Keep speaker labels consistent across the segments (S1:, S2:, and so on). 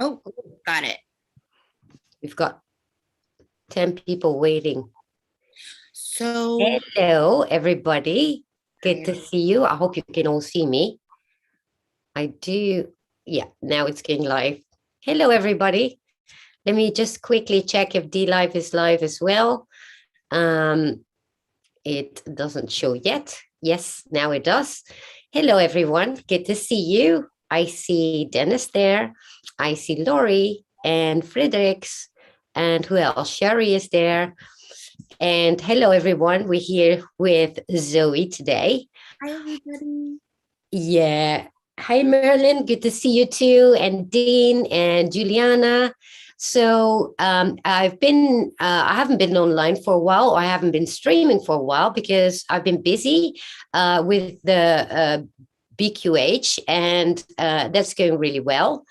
S1: Oh, got it.
S2: We've got 10 people waiting.
S1: So
S2: Hello, everybody.
S1: I
S2: Good to
S1: am.
S2: see you. I hope you can all see me. I do. Yeah, now it's getting live. Hello, everybody. Let me just quickly check if D Live is live as well. Um, it doesn't show yet. Yes, now it does. Hello, everyone. Good to see you. I see Dennis there. I see Laurie and Fredericks. And who else? Sherry is there. And hello, everyone. We're here with Zoe today.
S1: Hi, everybody.
S2: Yeah. Hi, Marilyn. Good to see you too. And Dean and Juliana. So I haven't been online for a while, or I haven't been streaming for a while because I've been busy with the BQH, and that's going really well.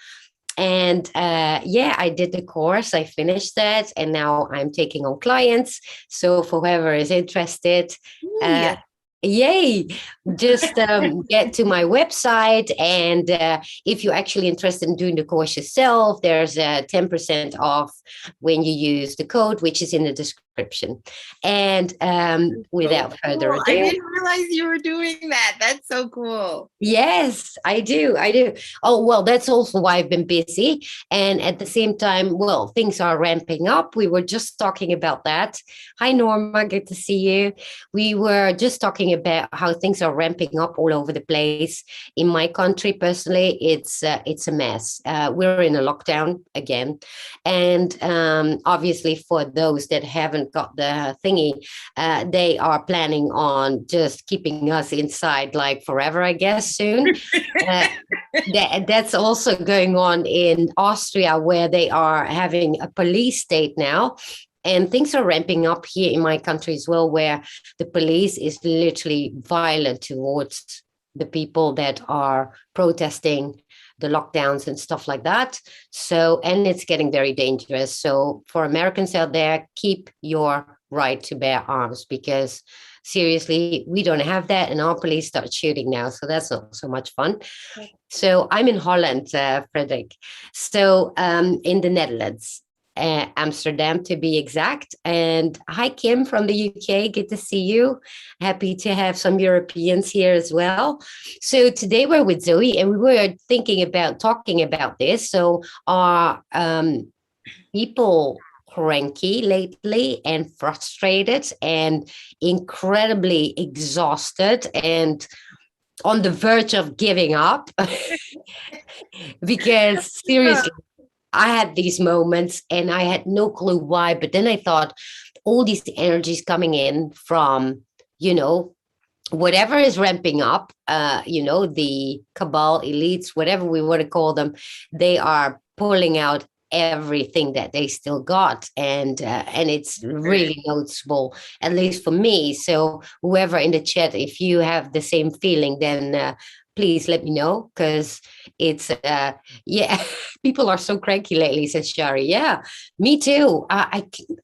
S2: And yeah, I did the course, I finished that, and now I'm taking on clients. So for whoever is interested,
S1: Hey.
S2: uh, yay, just get to my website. And if you're actually interested in doing the course yourself, there's a 10% off when you use the code, which is in the description. And
S1: So
S2: without further
S1: cool. I
S2: ado,
S1: didn't realize you were doing that. That's so cool.
S2: yes, I do. I do. Oh, well, that's also why I've been busy. And at the same time, well, things are ramping up. We were just talking about that. Hi, Norma. Good to see you. We were just talking about how things are ramping up all over the place. In my country, personally, it's a mess. We're in a lockdown again. And obviously, for those that haven't got the thingy, they are planning on just keeping us inside like forever, I guess, soon. Uh, that's also going on in Austria, where they are having a police state now. And things are ramping up here in my country as well, where the police is literally violent towards the people that are protesting the lockdowns and stuff like that. So, and it's getting very dangerous. So, for Americans out there, keep your right to bear arms, because seriously, we don't have that, and our police start shooting now. So, that's not so much fun. So I'm in Holland, Frederick. So in the Netherlands, Amsterdam to be exact. And hi, Kim from the UK. Good to see you. Happy to have some Europeans here as well. So today we're with Zoe, and we were thinking about talking about this. So are people cranky lately and frustrated and incredibly exhausted and on the verge of giving up? Because seriously, I had these moments and I had no clue why. But then I thought all these energies coming in from, you know, whatever is ramping up, the cabal elites, whatever we want to call them, they are pulling out everything that they still got, and it's really noticeable, at least for me. So whoever in the chat, if you have the same feeling, then please let me know, because it's yeah, people are so cranky lately, says Shari. Yeah, me too. I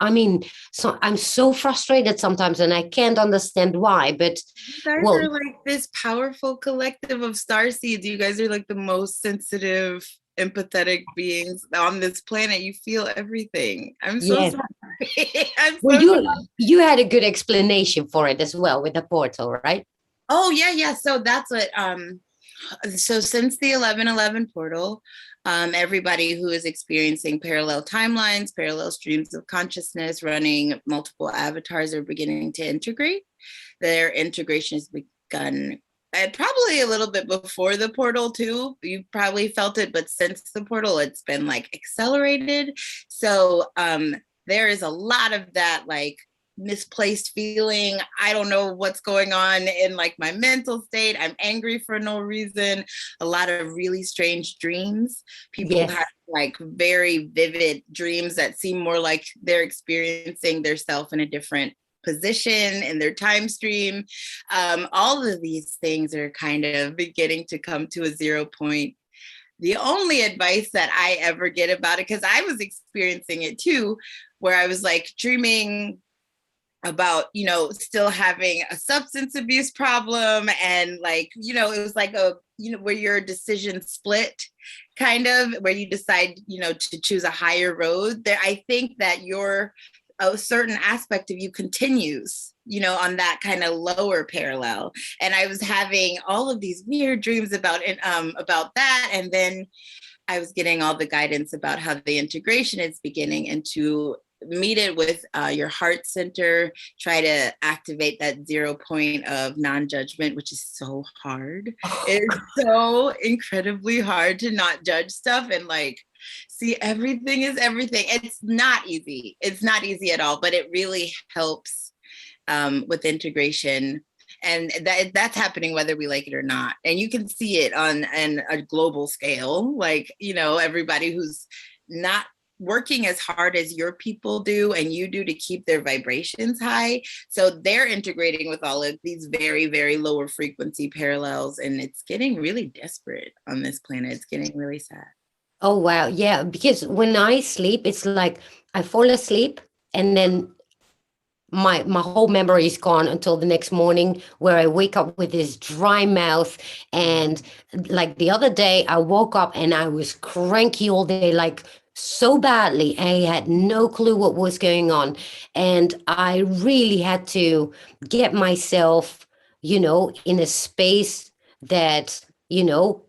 S2: mean, so I'm so frustrated sometimes, and I can't understand why. But
S1: You guys
S2: well,
S1: are like this powerful collective of star seeds. You guys are like the most sensitive, empathetic beings on this planet. You feel everything. I'm so
S2: yes.
S1: sorry. I'm
S2: Well,
S1: so sorry.
S2: you had a good explanation for it as well with the portal, right?
S1: Oh yeah, yeah. So that's what so since the 1111 portal, everybody who is experiencing parallel timelines, parallel streams of consciousness, running multiple avatars are beginning to integrate. Their integration has begun probably a little bit before the portal too. You probably felt it, but since the portal, it's been like accelerated. So there is a lot of that like misplaced feeling. I don't know what's going on in like my mental state. I'm angry for no reason. A lot of really strange dreams. People have
S2: Yes.
S1: like very vivid dreams that seem more like they're experiencing their self in a different position in their time stream. All of these things are kind of beginning to come to a 0 point. The only advice that I ever get about it, because I was experiencing it too, where I was like dreaming about, still having a substance abuse problem, and like, it was like where your decision split, kind of, where you decide, to choose a higher road there. I think that a certain aspect of you continues, on that kind of lower parallel. And I was having all of these weird dreams about it, about that. And then I was getting all the guidance about how the integration is beginning, and to meet it with your heart center, try to activate that 0 point of non-judgment, which is so hard. It's so incredibly hard to not judge stuff and like see everything is everything. It's not easy. It's not easy at all, but it really helps with integration. And that's happening whether we like it or not. And you can see it on a global scale, like, everybody who's not working as hard as your people do and you do to keep their vibrations high. So they're integrating with all of these very, very lower frequency parallels. And it's getting really desperate on this planet. It's getting really sad.
S2: Oh, wow. Yeah. Because when I sleep, it's like I fall asleep and then my whole memory is gone until the next morning, where I wake up with this dry mouth. And like the other day, I woke up and I was cranky all day, like so badly. I had no clue what was going on. And I really had to get myself, in a space that,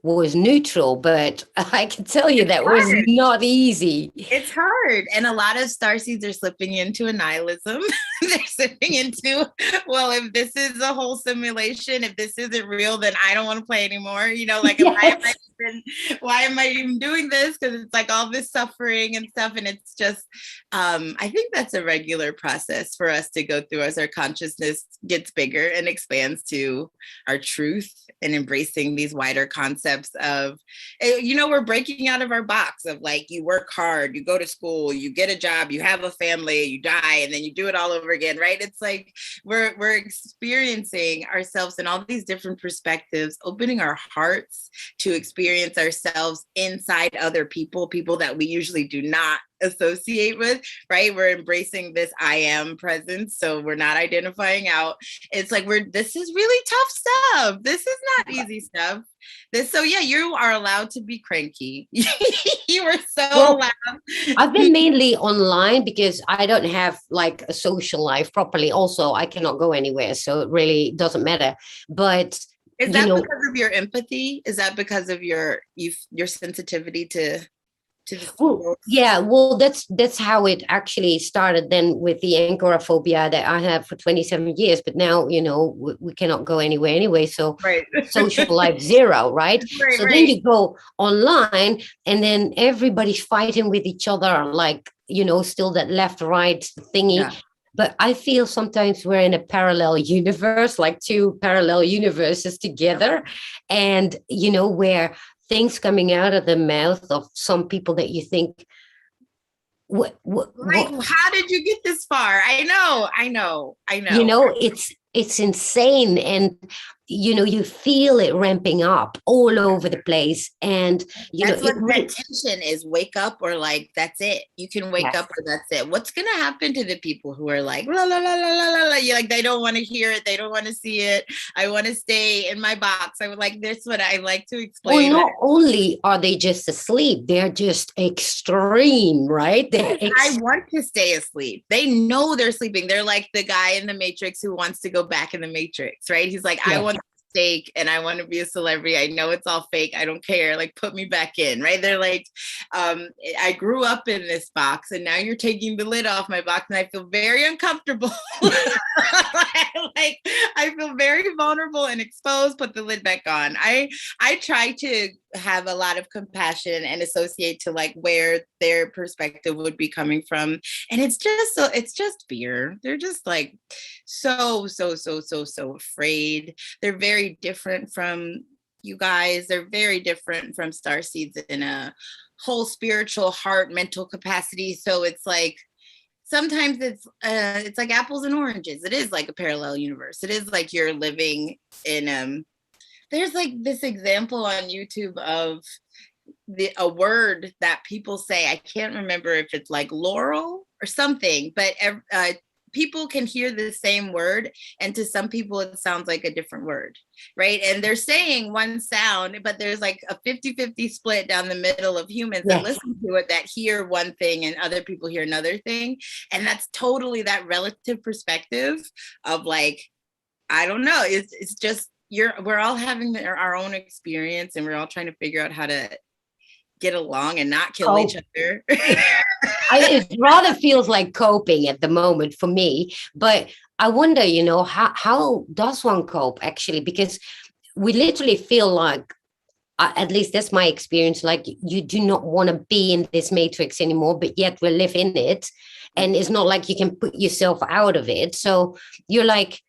S2: was neutral. But I can tell you that was not easy.
S1: It's hard. And a lot of starseeds are slipping into a nihilism. They're slipping into, well, if this is a whole simulation, if this isn't real, then I don't want to play anymore. Like,
S2: Yes.
S1: why am I even doing this? Because it's like all this suffering and stuff. And it's just, I think that's a regular process for us to go through as our consciousness gets bigger and expands to our truth, and embracing these wider concepts of, we're breaking out of our box of like, you work hard, you go to school, you get a job, you have a family, you die, and then you do it all over again, right? It's like we're experiencing ourselves in all these different perspectives, opening our hearts to experience ourselves inside other people that we usually do not associate with, right? We're embracing this I am presence, so we're not identifying out. It's like this is really tough stuff. This is not easy stuff. So yeah, you are allowed to be cranky. You are so allowed.
S2: I've been mainly online because I don't have like a social life properly. Also, I cannot go anywhere, so it really doesn't matter. But
S1: is that because of your empathy? Is that because of your sensitivity to
S2: well, yeah, well, that's how it actually started then, with the agoraphobia that I have for 27 years. But now, we cannot go anywhere anyway. So
S1: right.
S2: Social life zero, right? So then you go online and then everybody's fighting with each other, like, still that left, right thingy. Yeah. But I feel sometimes we're in a parallel universe, like two parallel universes together. And, where things coming out of the mouth of some people that you think, what?
S1: How did you get this far? I know.
S2: It's insane. And you feel it ramping up all over the place. And
S1: that's what that tension is. Wake up, or like, that's it. You can wake up, or that's it. What's gonna happen to the people who are like la la la la la la? You're like, they don't want to hear it, they don't want to see it. I want to stay in my box. I would like this. What I like to explain.
S2: Well, not only are they just asleep, they're just extreme, right?
S1: I want to stay asleep. They know they're sleeping. They're like the guy in the Matrix who wants to go back in the Matrix, right? He's like, I want steak and I want to be a celebrity. I know it's all fake. I don't care. Like, put me back in, right? They're like, I grew up in this box and now you're taking the lid off my box and I feel very uncomfortable. Like, I feel very vulnerable and exposed. Put the lid back on. I try to have a lot of compassion and associate to like where their perspective would be coming from. And it's just fear. They're just like so afraid. They're very different from you guys. They're very different from starseeds in a whole spiritual, heart, mental capacity. So it's like, sometimes it's like apples and oranges. It is like a parallel universe. It is like you're living in there's like this example on YouTube of a word that people say. I can't remember if it's like laurel or something, but people can hear the same word, and to some people it sounds like a different word, right? And they're saying one sound, but there's like a 50-50 split down the middle of humans that
S2: Yes.
S1: listen to it, that hear one thing and other people hear another thing. And that's totally that relative perspective of like, I don't know, it's just we're all having our own experience, and we're all trying to figure out how to get along and not kill each other.
S2: It rather feels like coping at the moment for me, but I wonder, how does one cope actually? Because we literally feel like, at least that's my experience, like you do not want to be in this matrix anymore, but yet we live in it. And it's not like you can put yourself out of it. So you're like,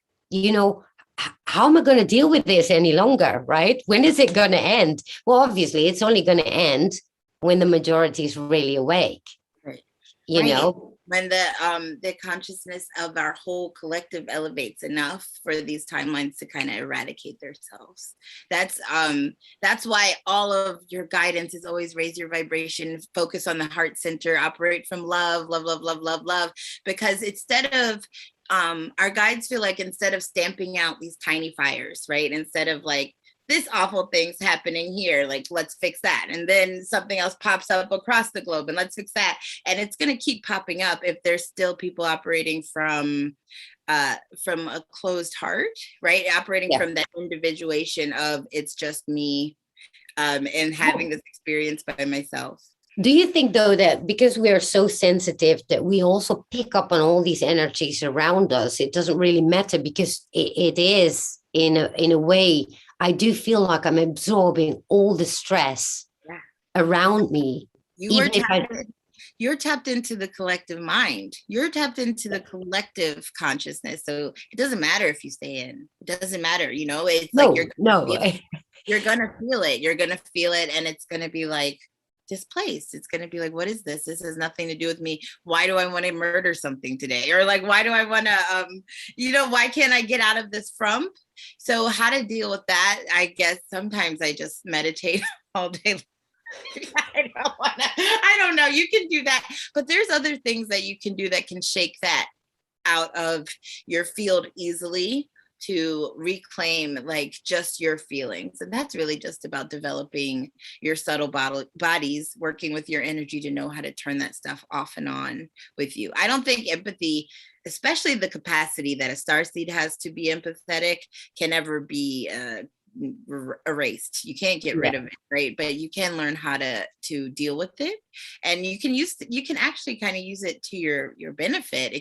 S2: how am I going to deal with this any longer, right? When is it going to end? Well, obviously, it's only going to end when the majority is really awake.
S1: Right.
S2: You know,
S1: when the consciousness of our whole collective elevates enough for these timelines to kind of eradicate themselves. That's why all of your guidance is always raise your vibration, focus on the heart center, operate from love, love, love, love, love, love. Because instead of our guides feel like, instead of stamping out these tiny fires, right? Instead of like, this awful thing's happening here, like, let's fix that. And then something else pops up across the globe, and let's fix that. And it's going to keep popping up if there's still people operating from a closed heart, right? Operating from that individuation of, it's just me, and having this experience by myself.
S2: Do you think, though, that because we are so sensitive that we also pick up on all these energies around us, it doesn't really matter, because it is in a way, I do feel like I'm absorbing all the stress around me.
S1: You're tapped into the collective mind. You're tapped into the collective consciousness. So it doesn't matter if you stay in. It doesn't matter. It's like you're gonna feel it. You're gonna feel it, and it's gonna be like displaced. It's gonna be like, what is this? This has nothing to do with me. Why do I want to murder something today? Or like, why do I want to why can't I get out of this frump? So how to deal with that? I guess sometimes I just meditate all day. I don't know. You can do that, but there's other things that you can do that can shake that out of your field easily, to reclaim like just your feelings. And that's really just about developing your subtle bodies, working with your energy to know how to turn that stuff off and on with you. I don't think empathy, especially the capacity that a starseed has to be empathetic, can ever be erased. You can't get rid of it, right? But you can learn how to deal with it, and you can actually kind of use it to your benefit.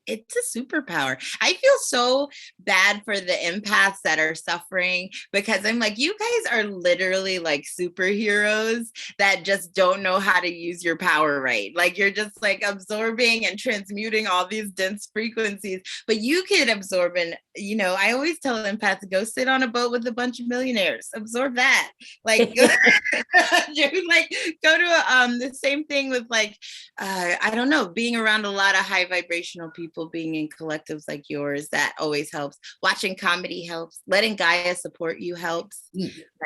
S1: It's a superpower. I feel so bad for the empaths that are suffering, because I'm like, you guys are literally like superheroes that just don't know how to use your power right. Like, you're just like absorbing and transmuting all these dense frequencies, but you can absorb. And I always tell empaths, go sit on a boat with a bunch of millionaires, absorb that. Like, like go to the same thing with like I don't know, being around a lot of high vibrational people, being in collectives like yours, that always helps. Watching comedy helps. Letting Gaia support you helps.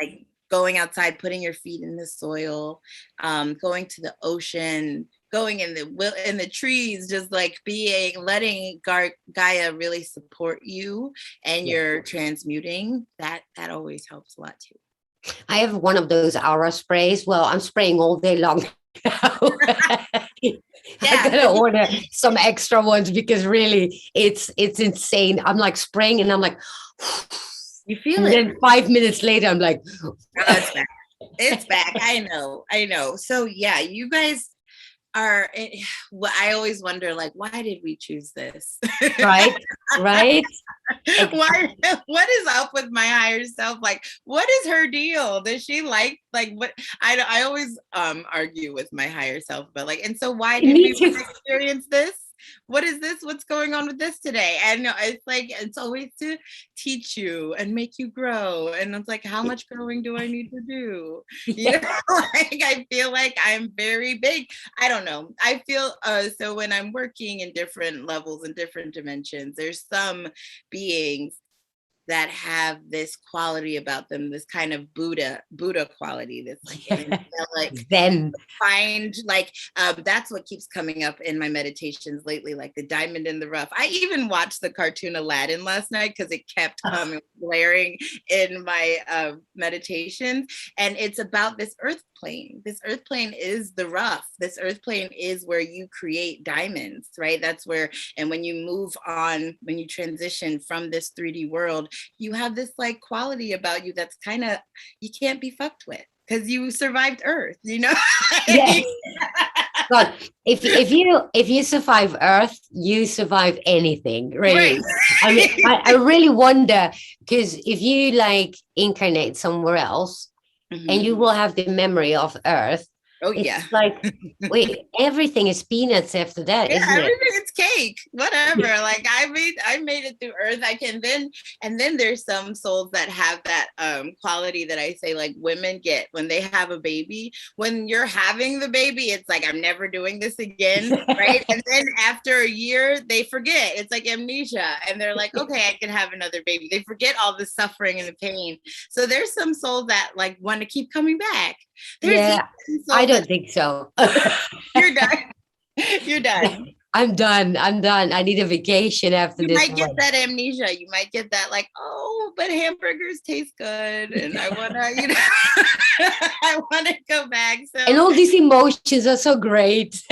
S1: Like going outside, putting your feet in the soil, going to the ocean, going in the trees, just like letting Gaia really support you, and you're transmuting. That always helps a lot too.
S2: I have one of those aura sprays. Well, I'm spraying all day long now. I gotta order some extra ones, because really it's insane. I'm like spraying, and I'm like,
S1: you feel
S2: and
S1: it.
S2: then 5 minutes later, I'm like,
S1: it's back. It's back. I know. So yeah, you guys are. I always wonder, like, why did we choose this?
S2: Right.
S1: Why? What is up with my higher self? Like, what is her deal? Does she like what? I always argue with my higher self, but like, and so why did we experience this? What is this? What's going on with this today? And it's like, it's always to teach you and make you grow. And it's like, how much growing do I need to do? Like, I feel like I'm very big. I don't know. I feel so when I'm working in different levels and different dimensions, there's some beings that have this quality about them, this kind of Buddha quality, this like angelic,
S2: Zen.
S1: find like that's what keeps coming up in my meditations lately, like the diamond in the rough. I even watched the cartoon Aladdin last night because it kept coming blaring in my meditations, and it's about this earth plane. This earth plane is the rough. This earth plane is where you create diamonds, right? That's where, and when you move on, when you transition from this 3D world, you have this like quality about you that's kind of, you can't be fucked with because you survived Earth, you know?
S2: Yes. God, if you survive Earth, you survive anything, really.
S1: Right.
S2: I mean, I really wonder, because if you like incarnate somewhere else, and you will have the memory of Earth.
S1: Oh
S2: it's
S1: yeah.
S2: like, wait, everything is peanuts after that,
S1: Yeah,
S2: isn't it?
S1: everything is cake, whatever. Like I made it through Earth. I can then, and then there's some souls that have that quality that I say like women get when they have a baby. When you're having the baby, it's like I'm never doing this again, right? And then after a year, they forget. It's like amnesia, and they're like, okay, I can have another baby. They forget all the suffering and the pain. So there's some souls that like want to keep coming back. There's
S2: I don't think so.
S1: You're done. You're done.
S2: I'm done. I need a vacation after
S1: You
S2: this
S1: might get
S2: one.
S1: that amnesia. You might get that like, oh, but hamburgers taste good, and I wanna, I wanna go back. So
S2: and all these emotions are so great.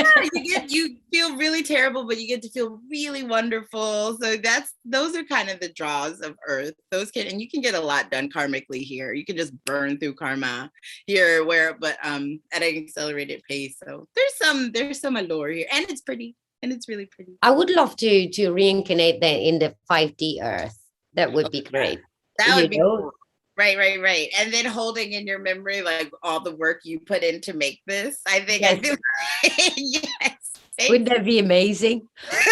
S1: you feel really terrible, but you get to feel really wonderful. So those are kind of the draws of Earth. Those and you can get a lot done karmically here. You can just burn through karma here, but at an accelerated pace. So there's some allure here, and it's pretty. And it's really pretty.
S2: I would love to reincarnate that in the 5D Earth. That would be great.
S1: That would be cool. Right. And then holding in your memory like all the work you put in to make this. I think
S2: yes.
S1: I do. Yes.
S2: Wouldn't that be amazing?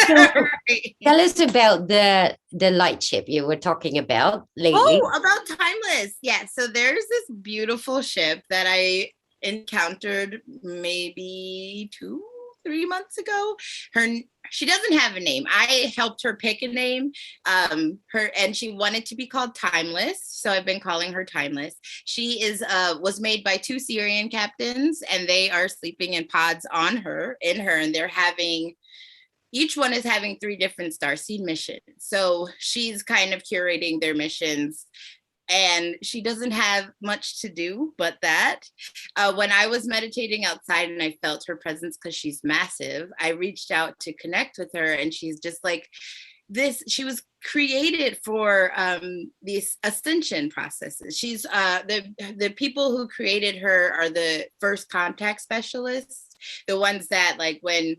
S2: So, right. Tell us about the light ship you were talking about lately.
S1: Oh, about Timeless. Yeah. So there's this beautiful ship that I encountered maybe 2-3 months ago. She doesn't have a name. I helped her pick a name. And she wanted to be called Timeless, so I've been calling her Timeless. She was made by 2 Syrian captains, and they are sleeping in pods in her, and they're having. Each one is having 3 different starseed missions. So she's kind of curating their missions. And she doesn't have much to do but that. When I was meditating outside and I felt her presence because she's massive, I reached out to connect with her, and she's just like this. She was created for these ascension processes. She's the people who created her are the first contact specialists, the ones that like when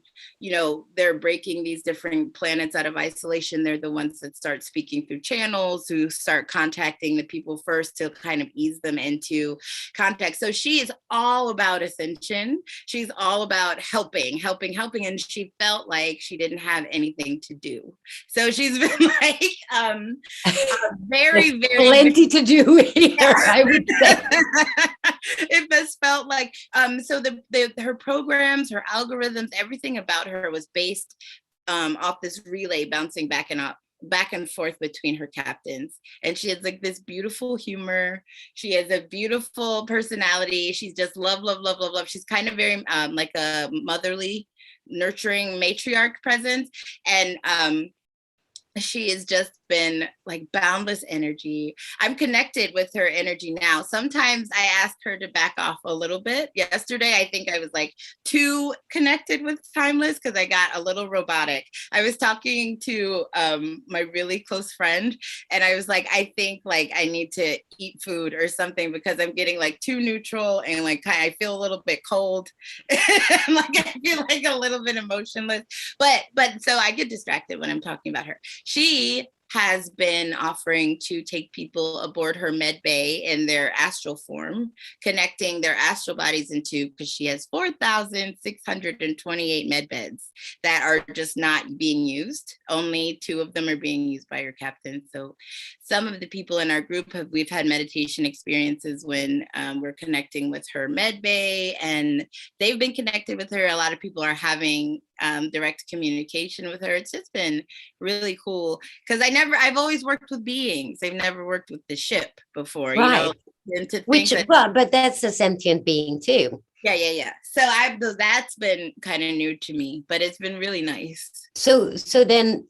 S1: they're breaking these different planets out of isolation, they're the ones that start speaking through channels, who start contacting the people first to kind of ease them into contact. So she is all about ascension. She's all about helping, and she felt like she didn't have anything to do. So she's been like very
S2: plenty to do here, I would say.
S1: It just felt like so her programs, her algorithms, everything about her was based off this relay bouncing back and forth between her captains. And she has like this beautiful humor. She has a beautiful personality. She's just love. She's kind of very like a motherly, nurturing matriarch presence. And she has just been like boundless energy. I'm connected with her energy now. Sometimes I ask her to back off a little bit. Yesterday, I think I was like too connected with Timeless because I got a little robotic. I was talking to my really close friend, and I was like, I think like I need to eat food or something because I'm getting like too neutral, and like I feel a little bit cold. Like I feel like a little bit emotionless. But so I get distracted when I'm talking about her. She has been offering to take people aboard her med bay in their astral form, connecting their astral bodies into, because she has 4,628 med beds that are just not being used. Only 2 of them are being used by your captain. So some of the people in our group we've had meditation experiences when we're connecting with her med bay, and they've been connected with her. A lot of people are having direct communication with her. It's just been really cool because I've always worked with beings. I've never worked with the ship before, you know,
S2: Right.
S1: and to think
S2: Which,
S1: that,
S2: but that's a sentient being too.
S1: yeah. So that's been kind of new to me, but it's been really nice.
S2: So then,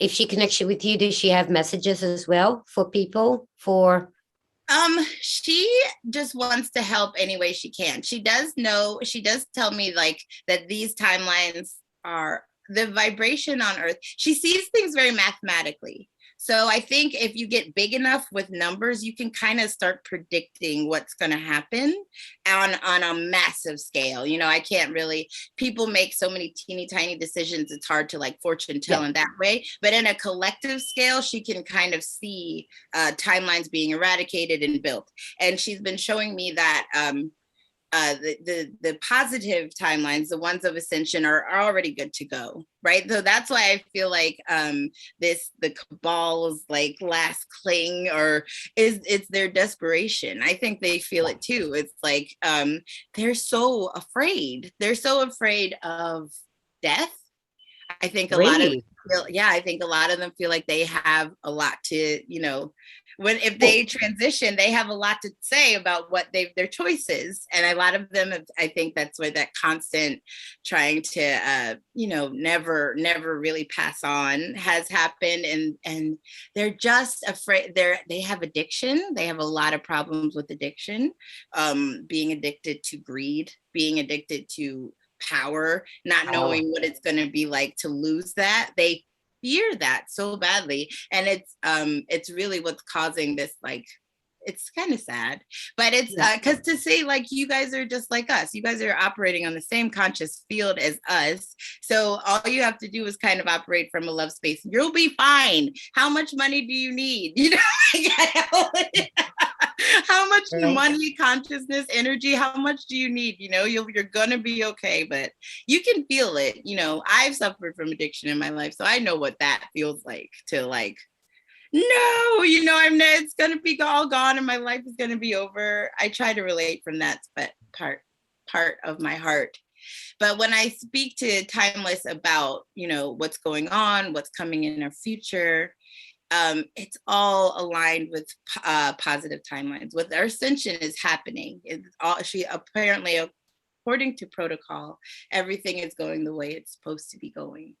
S2: if she connects with you, does she have messages as well for people?
S1: She just wants to help any way she can. She does tell me like that these timelines are the vibration on Earth. She sees things very mathematically. So I think if you get big enough with numbers, you can kind of start predicting what's going to happen on a massive scale. You know, I can't really, people make so many teeny tiny decisions. It's hard to like fortune tell
S2: Yeah.
S1: in that way. But in a collective scale, she can kind of see timelines being eradicated and built. And she's been showing me that the positive timelines, the ones of ascension, are already good to go, right? So that's why I feel like the cabal's like last cling, or it's their desperation. I think they feel it too. It's like they're so afraid. They're so afraid of death. I think a lot of
S2: Really?
S1: I think a lot of them feel like they have a lot to, you know, if
S2: Well,
S1: they transition, they have a lot to say about what their choices. And a lot of them, I think that's why that constant trying to, you know, never really pass on has happened. And they're just afraid. They have addiction. They have a lot of problems with addiction, being addicted to greed, being addicted to power, not knowing what it's going to be like to lose that. They fear that so badly, and it's really what's causing this, like, it's kind of sad, but it's because to say like you guys are just like us, you guys are operating on the same conscious field as us, so all you have to do is kind of operate from a love space. You'll be fine. How much money do you need? You know, how much money, consciousness, energy, how much do you need? You know, you're gonna be okay, but you can feel it. You know, I've suffered from addiction in my life, so I know what that feels like, to like, no, you know, it's gonna be all gone and my life is gonna be over. I try to relate from that, but part of my heart. But when I speak to Timeless about, you know, what's going on, what's coming in our future, it's all aligned with positive timelines. What our ascension is happening. She apparently, according to protocol, everything is going the way it's supposed to be going.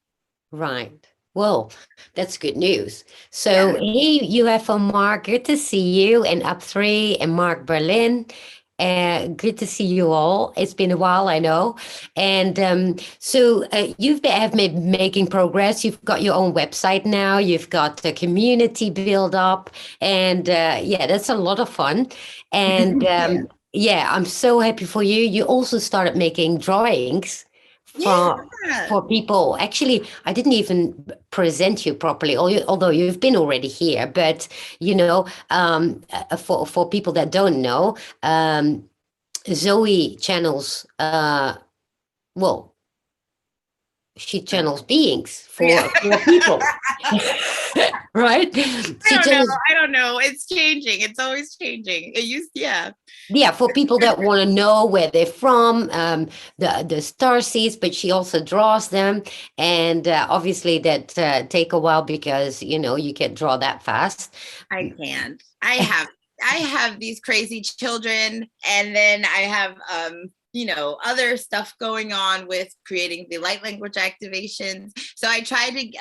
S2: Right. Well, that's good news. So, hey, you have from Mark. Good to see you, and Up Three and Mark Berlin. Good to see you all. It's been a while, I know. And have been making progress. You've got your own website now. You've got a community build up, and that's a lot of fun. And I'm so happy for you. You also started making drawings for people. Actually, I didn't even present you properly, although you've been already here. But you know, for people that don't know, Zoe channels. She channels beings for people, right?
S1: I don't know. It's changing. It's always changing. It used,
S2: for people that want to know where they're from, the star seeds, but she also draws them, and obviously that take a while because you can't draw that fast.
S1: I can't. I have these crazy children, and then I have other stuff going on with creating the light language activations. So I think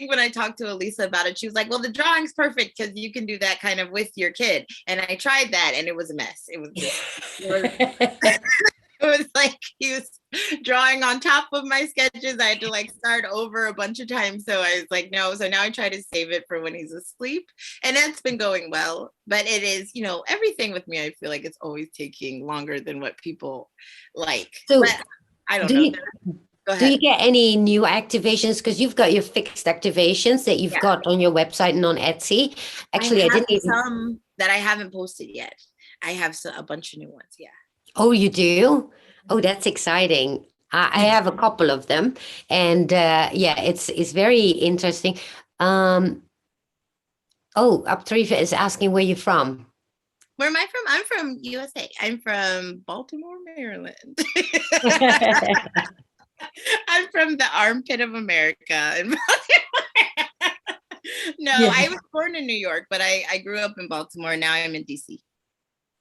S1: when I talked to Elisa about it, she was like, well, the drawing's perfect because you can do that kind of with your kid. And I tried that and it was a mess. It was like he was drawing on top of my sketches. I had to like start over a bunch of times. So I was like, no. So now I try to save it for when he's asleep. And that's been going well. But it is, everything with me, I feel like it's always taking longer than what people like.
S2: So
S1: but I don't know.
S2: Do you get any new activations? Because you've got your fixed activations that you've got on your website and on Etsy. Actually, I didn't even...
S1: some that I haven't posted yet. I have a bunch of new ones. Yeah.
S2: Oh, you do? Oh, that's exciting. I have a couple of them, and it's very interesting. Up Tarifa is asking where you're from.
S1: Where am I from? I'm from USA. I'm from Baltimore, Maryland. I'm from the armpit of America. No,
S2: Yeah.
S1: I was born in New York, but I grew up in Baltimore. Now I'm in DC.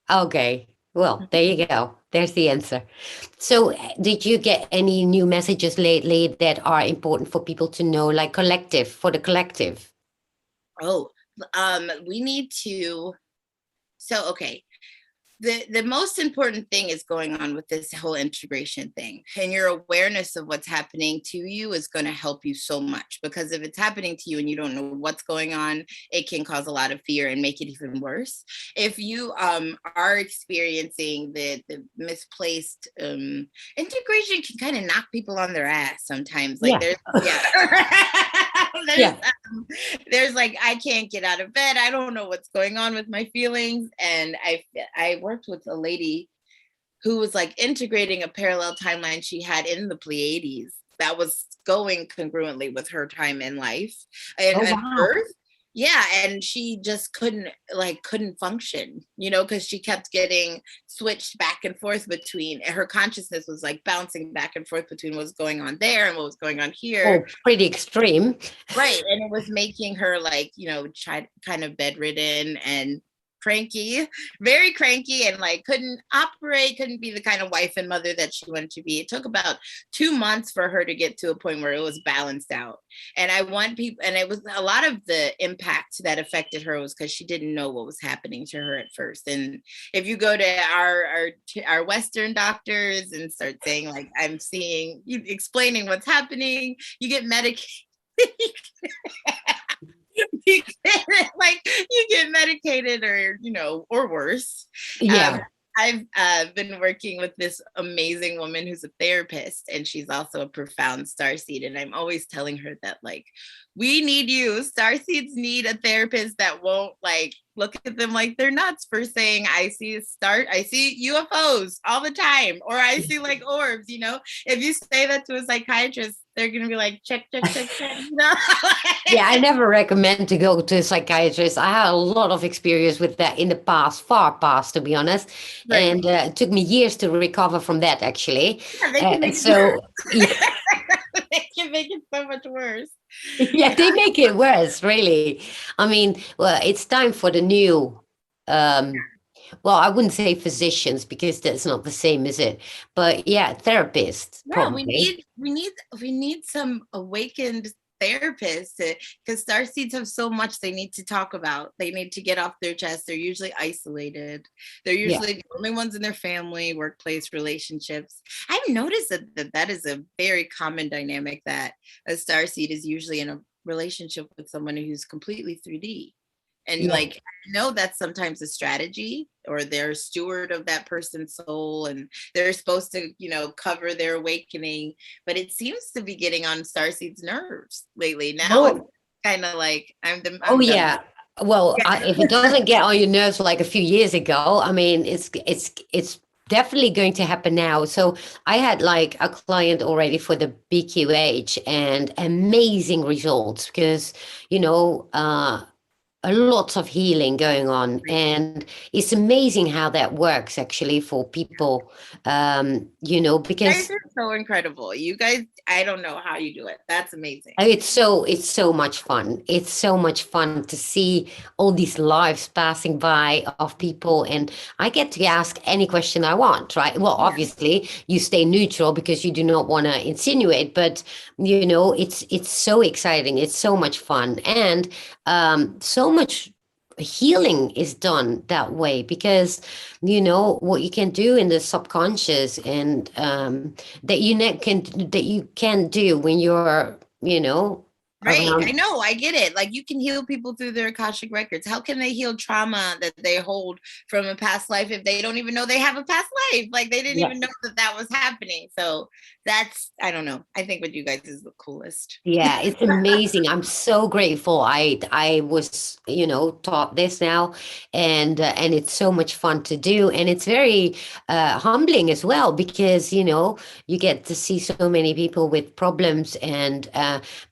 S2: Okay. Well, there you go. There's the answer. So, did you get any new messages lately that are important for people to know, like collective, for the collective?
S1: Oh, we need to. So, okay, the most important thing is going on with this whole integration thing, and your awareness of what's happening to you is going to help you so much, because if it's happening to you and you don't know what's going on, it can cause a lot of fear and make it even worse. If you are experiencing the misplaced integration, can kind of knock people on their ass sometimes, like
S2: Yeah.
S1: there's yeah. there's
S2: Yeah.
S1: there's like, I can't get out of bed, I don't know what's going on with my feelings. And I worked with a lady who was like integrating a parallel timeline she had in the Pleiades that was going congruently with her time in life
S2: Oh,
S1: and
S2: wow.
S1: Earth. Yeah, and she just couldn't function, because she kept getting switched back and forth between, her consciousness was like bouncing back and forth between what was going on there and what was going on here.
S2: Oh, pretty extreme.
S1: Right. And it was making her like, kind of bedridden and cranky, very cranky, and like couldn't operate, couldn't be the kind of wife and mother that she wanted to be. It took about 2 months for her to get to a point where it was balanced out. And I want people, and it was a lot of the impact that affected her was because she didn't know what was happening to her at first. And if you go to our Western doctors and start saying like, I'm seeing you, explaining what's happening, you get medicated. Like you get medicated, or worse. um,
S2: Yeah.
S1: I've been working with this amazing woman who's a therapist, and she's also a profound starseed, and I'm always telling her that like, we need you, starseeds need a therapist that won't like look at them like they're nuts for saying I see UFOs all the time, or I see like orbs. If you say that to a psychiatrist, they're gonna be like, check, check, check, check.
S2: Yeah, I never recommend to go to a psychiatrist. I had a lot of experience with that in the past, far past, to be honest.
S1: Right.
S2: And it took me years to recover from that, actually.
S1: Yeah, they can make it
S2: So, yeah,
S1: they can make it so much worse.
S2: yeah, they make it worse, really. I mean, well, it's time for the new, um, well, I wouldn't say physicians because that's not the same, is it? But yeah, therapists,
S1: Yeah, we
S2: probably.
S1: need we need we need some awakened therapists, because star seeds have so much they need to talk about. They need to get off their chest. They're usually isolated. They're
S2: Yeah.
S1: usually the only ones in their family, workplace relationships. I've noticed that is a very common dynamic, that a star seed is usually in a relationship with someone who's completely 3D. And
S2: Yeah.
S1: like, I know that's sometimes a strategy, or they're a steward of that person's soul, and they're supposed to, cover their awakening. But it seems to be getting on Starseed's nerves lately. Now it's
S2: Oh,
S1: kind of like,
S2: oh
S1: I'm done.
S2: yeah. Well, if it doesn't get on your nerves like a few years ago, I mean, it's definitely going to happen now. So I had like a client already for the BQH and amazing results because, you know, a lots of healing going on, and it's amazing how that works actually for people.
S1: You guys
S2: Because
S1: are so incredible. You guys, I don't know how you do it. That's amazing.
S2: it's so much fun. It's so much fun to see all these lives passing by of people, and I get to ask any question I want, right? Well,
S1: Yeah.
S2: obviously you stay neutral because you do not want to insinuate, but it's so exciting. It's so much fun, and so much healing is done that way because what you can do in the subconscious, and that you can do when you're
S1: Right. I
S2: around.
S1: know. I get it. Like, you can heal people through their Akashic records. How can they heal trauma that they hold from a past life if they don't even know they have a past life? Like, they didn't
S2: Yeah.
S1: even know that was happening. So that's, I don't know. I think what you guys is the coolest.
S2: Yeah, it's amazing. I'm so grateful. I was, taught this now, and it's so much fun to do, and it's very humbling as well because you get to see so many people with problems, and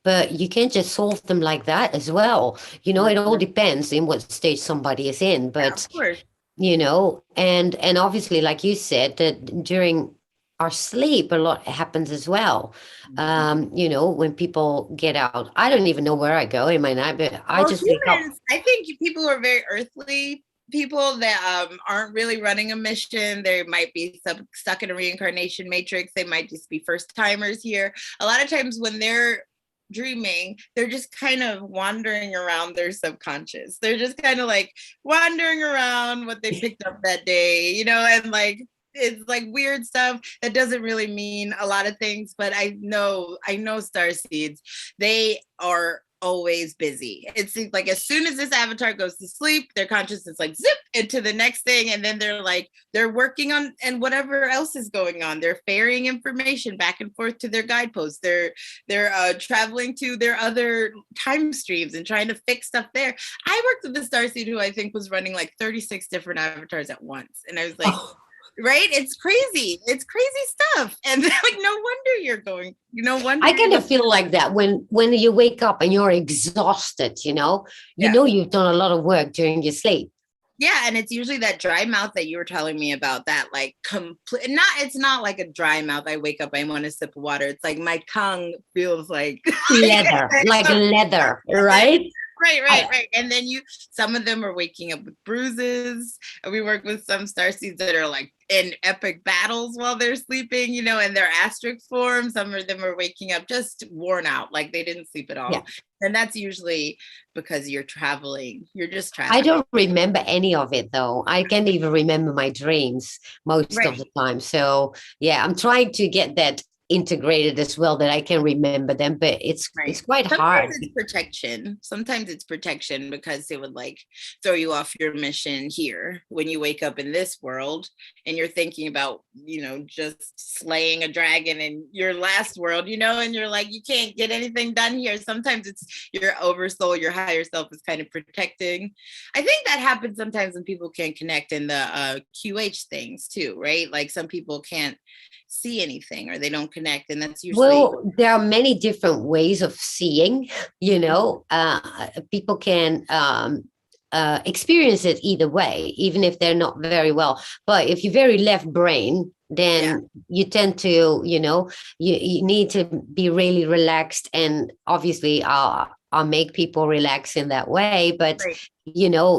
S2: but you can't just solve them like that as well. It all depends in what stage somebody is in,
S1: Yeah, of
S2: but
S1: course.
S2: and obviously, like you said, that during our sleep, a lot happens as well. When people get out, I don't even know where I go in my night, but I
S1: Well,
S2: just wake up.
S1: humans, I think people are very earthly people that aren't really running a mission. They might be stuck in a reincarnation matrix. They might just be first timers here. A lot of times when they're dreaming, they're just kind of wandering around their subconscious. They're just kind of like wandering around what they picked up that day, and like it's like weird stuff that doesn't really mean a lot of things, but I know star seeds, they are always busy. It seems like as soon as this avatar goes to sleep, their consciousness like zip into the next thing, and then they're working on and whatever else is going on. They're ferrying information back and forth to their guideposts. They're traveling to their other time streams and trying to fix stuff there. I worked with a starseed who I think was running like 36 different avatars at once, and I was like, right? It's crazy. It's crazy stuff. And like, no wonder you're going,
S2: I kind of feel like that when you wake up and you're exhausted, you've done a lot of work during your sleep.
S1: Yeah, and it's usually that dry mouth that you were telling me about, that like complete it's not like a dry mouth. I wake up, I want a sip of water. It's like my tongue feels like
S2: leather, like leather, right?
S1: Right. And then some of them are waking up with bruises. And we work with some starseeds that are like in epic battles while they're sleeping, in their astric form. Some of them are waking up just worn out, like they didn't sleep at all. Yeah. And that's usually because you're traveling. You're just traveling.
S2: I don't remember any of it though. I can't even remember my dreams most of the time. So yeah, I'm trying to get that integrated as well, that I can remember them, but it's quite hard.
S1: Sometimes it's protection because it would like throw you off your mission here when you wake up in this world and you're thinking about just slaying a dragon in your last world, and you're like, you can't get anything done here. Sometimes it's your oversoul, your higher self is kind of protecting. I think that happens sometimes when people can't connect in the QH things too, right? Like some people can't see anything or they don't connect, and that's usually
S2: there are many different ways of seeing. People can experience it either way, even if they're not very well. But if you're very left brain, then you tend to you need to be really relaxed, and obviously I'll make people relax in that way, but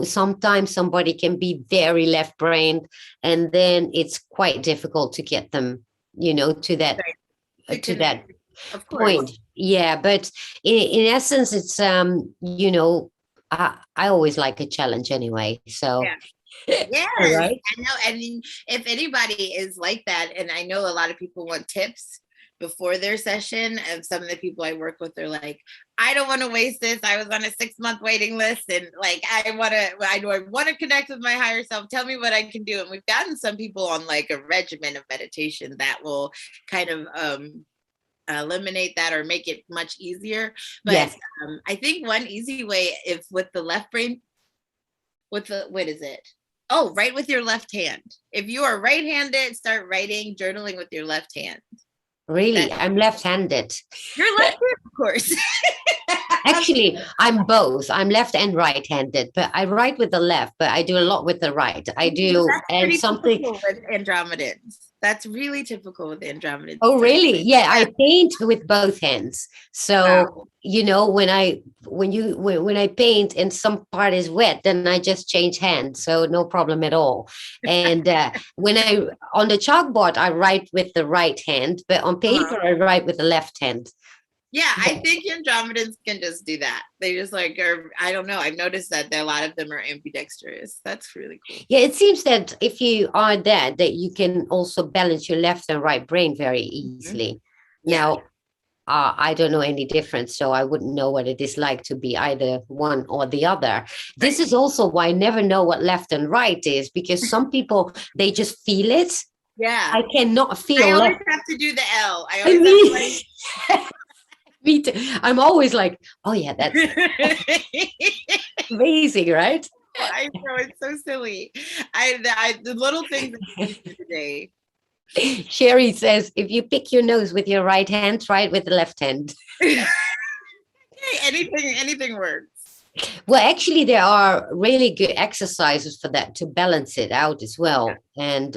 S2: sometimes somebody can be very left brained, and then it's quite difficult to get them to that point. Yeah, but in essence, it's I always like a challenge anyway. So
S1: yeah, right. I know. I mean, if anybody is like that, and I know a lot of people want tips before their session, and some of the people I work with are like, I don't want to waste this. I was on a 6-month waiting list, and like I want to connect with my higher self. Tell me what I can do. And we've gotten some people on like a regimen of meditation that will kind of eliminate that or make it much easier. But I think one easy way, if with the left brain, what is it? Oh, write with your left hand. If you are right-handed, start writing, journaling with your left hand.
S2: Really? I'm left-handed.
S1: You're left-handed, of course.
S2: Actually, I'm both. I'm left and right-handed, but I write with the left, but I do a lot with the right. I do, and something
S1: with Andromedans. That's really typical with Andromedans.
S2: Oh, really? Yeah, I paint with both hands. So, when I paint and some part is wet, then I just change hands. So no problem at all. And when on the chalkboard, I write with the right hand, but on paper, I write with the left hand.
S1: Yeah, I think Andromedans can just do that. They just I don't know. I've noticed that a lot of them are ambidextrous. That's really cool.
S2: Yeah, it seems that if you are that you can also balance your left and right brain very easily. Mm-hmm. Now, I don't know any difference, so I wouldn't know what it is like to be either one or the other. Right. This is also why I never know what left and right is, because some people, they just feel it.
S1: Yeah.
S2: I cannot feel
S1: I always have to do the L. I always have to
S2: Me too. I'm always like, oh yeah, that's amazing, right?
S1: I know, it's so silly. The little things today.
S2: Sherry says, if you pick your nose with your right hand, try it with the left hand.
S1: Anything works.
S2: Well, actually, there are really good exercises for that to balance it out as
S1: Yeah.
S2: well. And,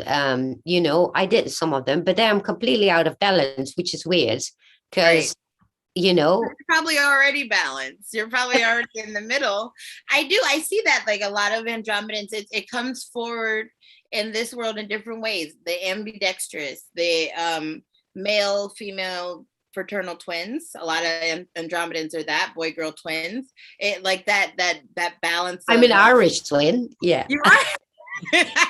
S2: I did some of them, but then I'm completely out of balance, which is weird
S1: Right.
S2: because, you know,
S1: You're probably already balanced. You're probably already in the middle. I see that like a lot of Andromedans, it comes forward in this world in different ways. The ambidextrous, the male, female fraternal twins. A lot of Andromedans are that boy girl twins. It like that balance
S2: I'm an
S1: of
S2: Irish twin. Yeah.
S1: you are.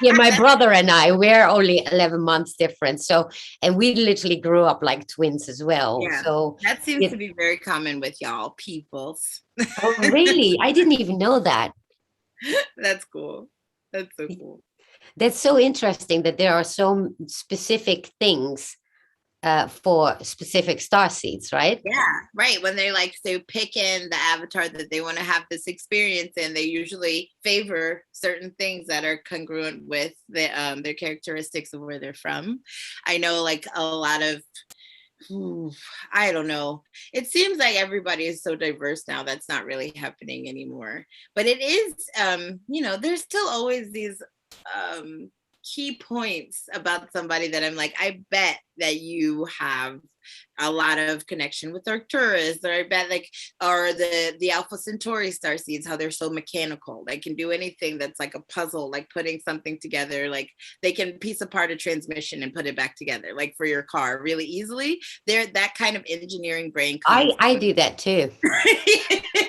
S2: Yeah, my brother and I, we're only 11 months different. So, and we literally grew up like twins as well.
S1: Yeah,
S2: So,
S1: that seems to
S2: it,
S1: be very common with y'all peoples.
S2: oh, really? I didn't even know that.
S1: That's cool. That's so cool.
S2: That's so interesting that there are so specific things for specific star seeds, right?
S1: Yeah, right. When they like they pick in the avatar that they want to have this experience in, they usually favor certain things that are congruent with their characteristics of where they're from. I know like a lot of I don't know. It seems like everybody is so diverse now. That's not really happening anymore. But it is, there's still always these key points about somebody that I'm like, I bet that you have a lot of connection with Arcturus, or I bet like, or the Alpha Centauri star seeds, how they're so mechanical. They can do anything that's like a puzzle, like putting something together. Like they can piece apart a transmission and put it back together, like for your car, really easily. They're that kind of engineering brain comes.
S2: I do that too.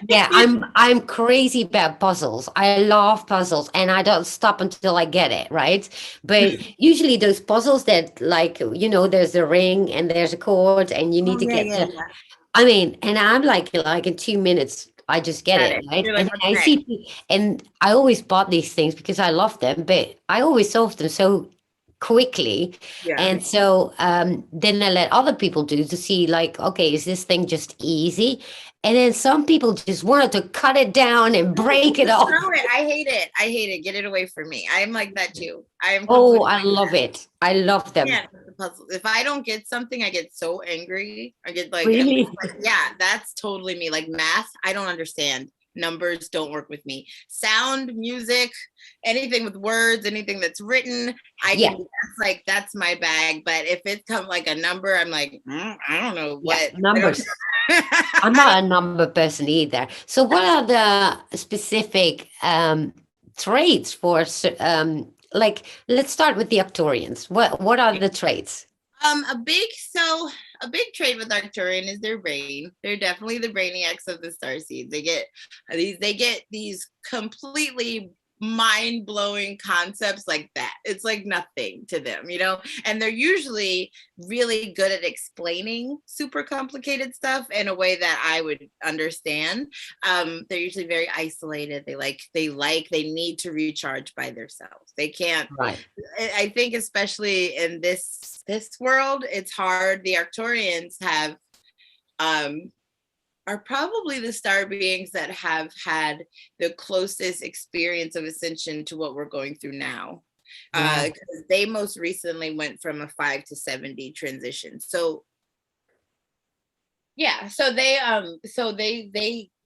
S2: Yeah, I'm crazy about puzzles. I love puzzles and I don't stop until I get it, right? But usually those puzzles that like, there's a ring and there's a chord and you need
S1: Oh
S2: to
S1: yeah,
S2: get
S1: yeah,
S2: the
S1: yeah.
S2: I mean, and I'm like in 2 minutes I just get
S1: Got
S2: it,
S1: it.
S2: right?
S1: You're
S2: And
S1: like, what's
S2: I
S1: next?
S2: see and I always bought these things because I love them, but I always solve them so quickly.
S1: Yeah.
S2: And so then I let other people do to see like, okay, is this thing just easy? And then some people just wanted to cut it down and break it
S1: Just
S2: off.
S1: throw it. I hate it. I hate it. Get it away from me. I'm like that too. I am
S2: Oh,
S1: completely
S2: I love it. I love them.
S1: yeah, the puzzle. If I don't get something, I get so angry. I get like,
S2: Really?
S1: yeah, that's totally me. Like math, I don't understand. Numbers don't work with me. Sound, music, anything with words, anything that's written, I can.
S2: Yeah,
S1: That's my bag. But if it's come like a number, I'm like, I don't know
S2: yeah.
S1: what. I don't.
S2: Numbers. I'm not a number person either. So, what are the specific traits for, like, let's start with the Arcturians. What are the traits?
S1: A big trait with Arcturian is their brain. They're definitely the brainiacs of the star seeds. They get these completely mind-blowing concepts like that. It's like nothing to them, and they're usually really good at explaining super complicated stuff in a way that I would understand. They're usually very isolated. They need to recharge by themselves. They can't.
S2: Right.
S1: I think especially in this world, it's hard. The Arcturians have are probably the star beings that have had the closest experience of ascension to what we're going through now.
S2: Wow.
S1: Because they most recently went from a 5 to 70 transition. So yeah, so they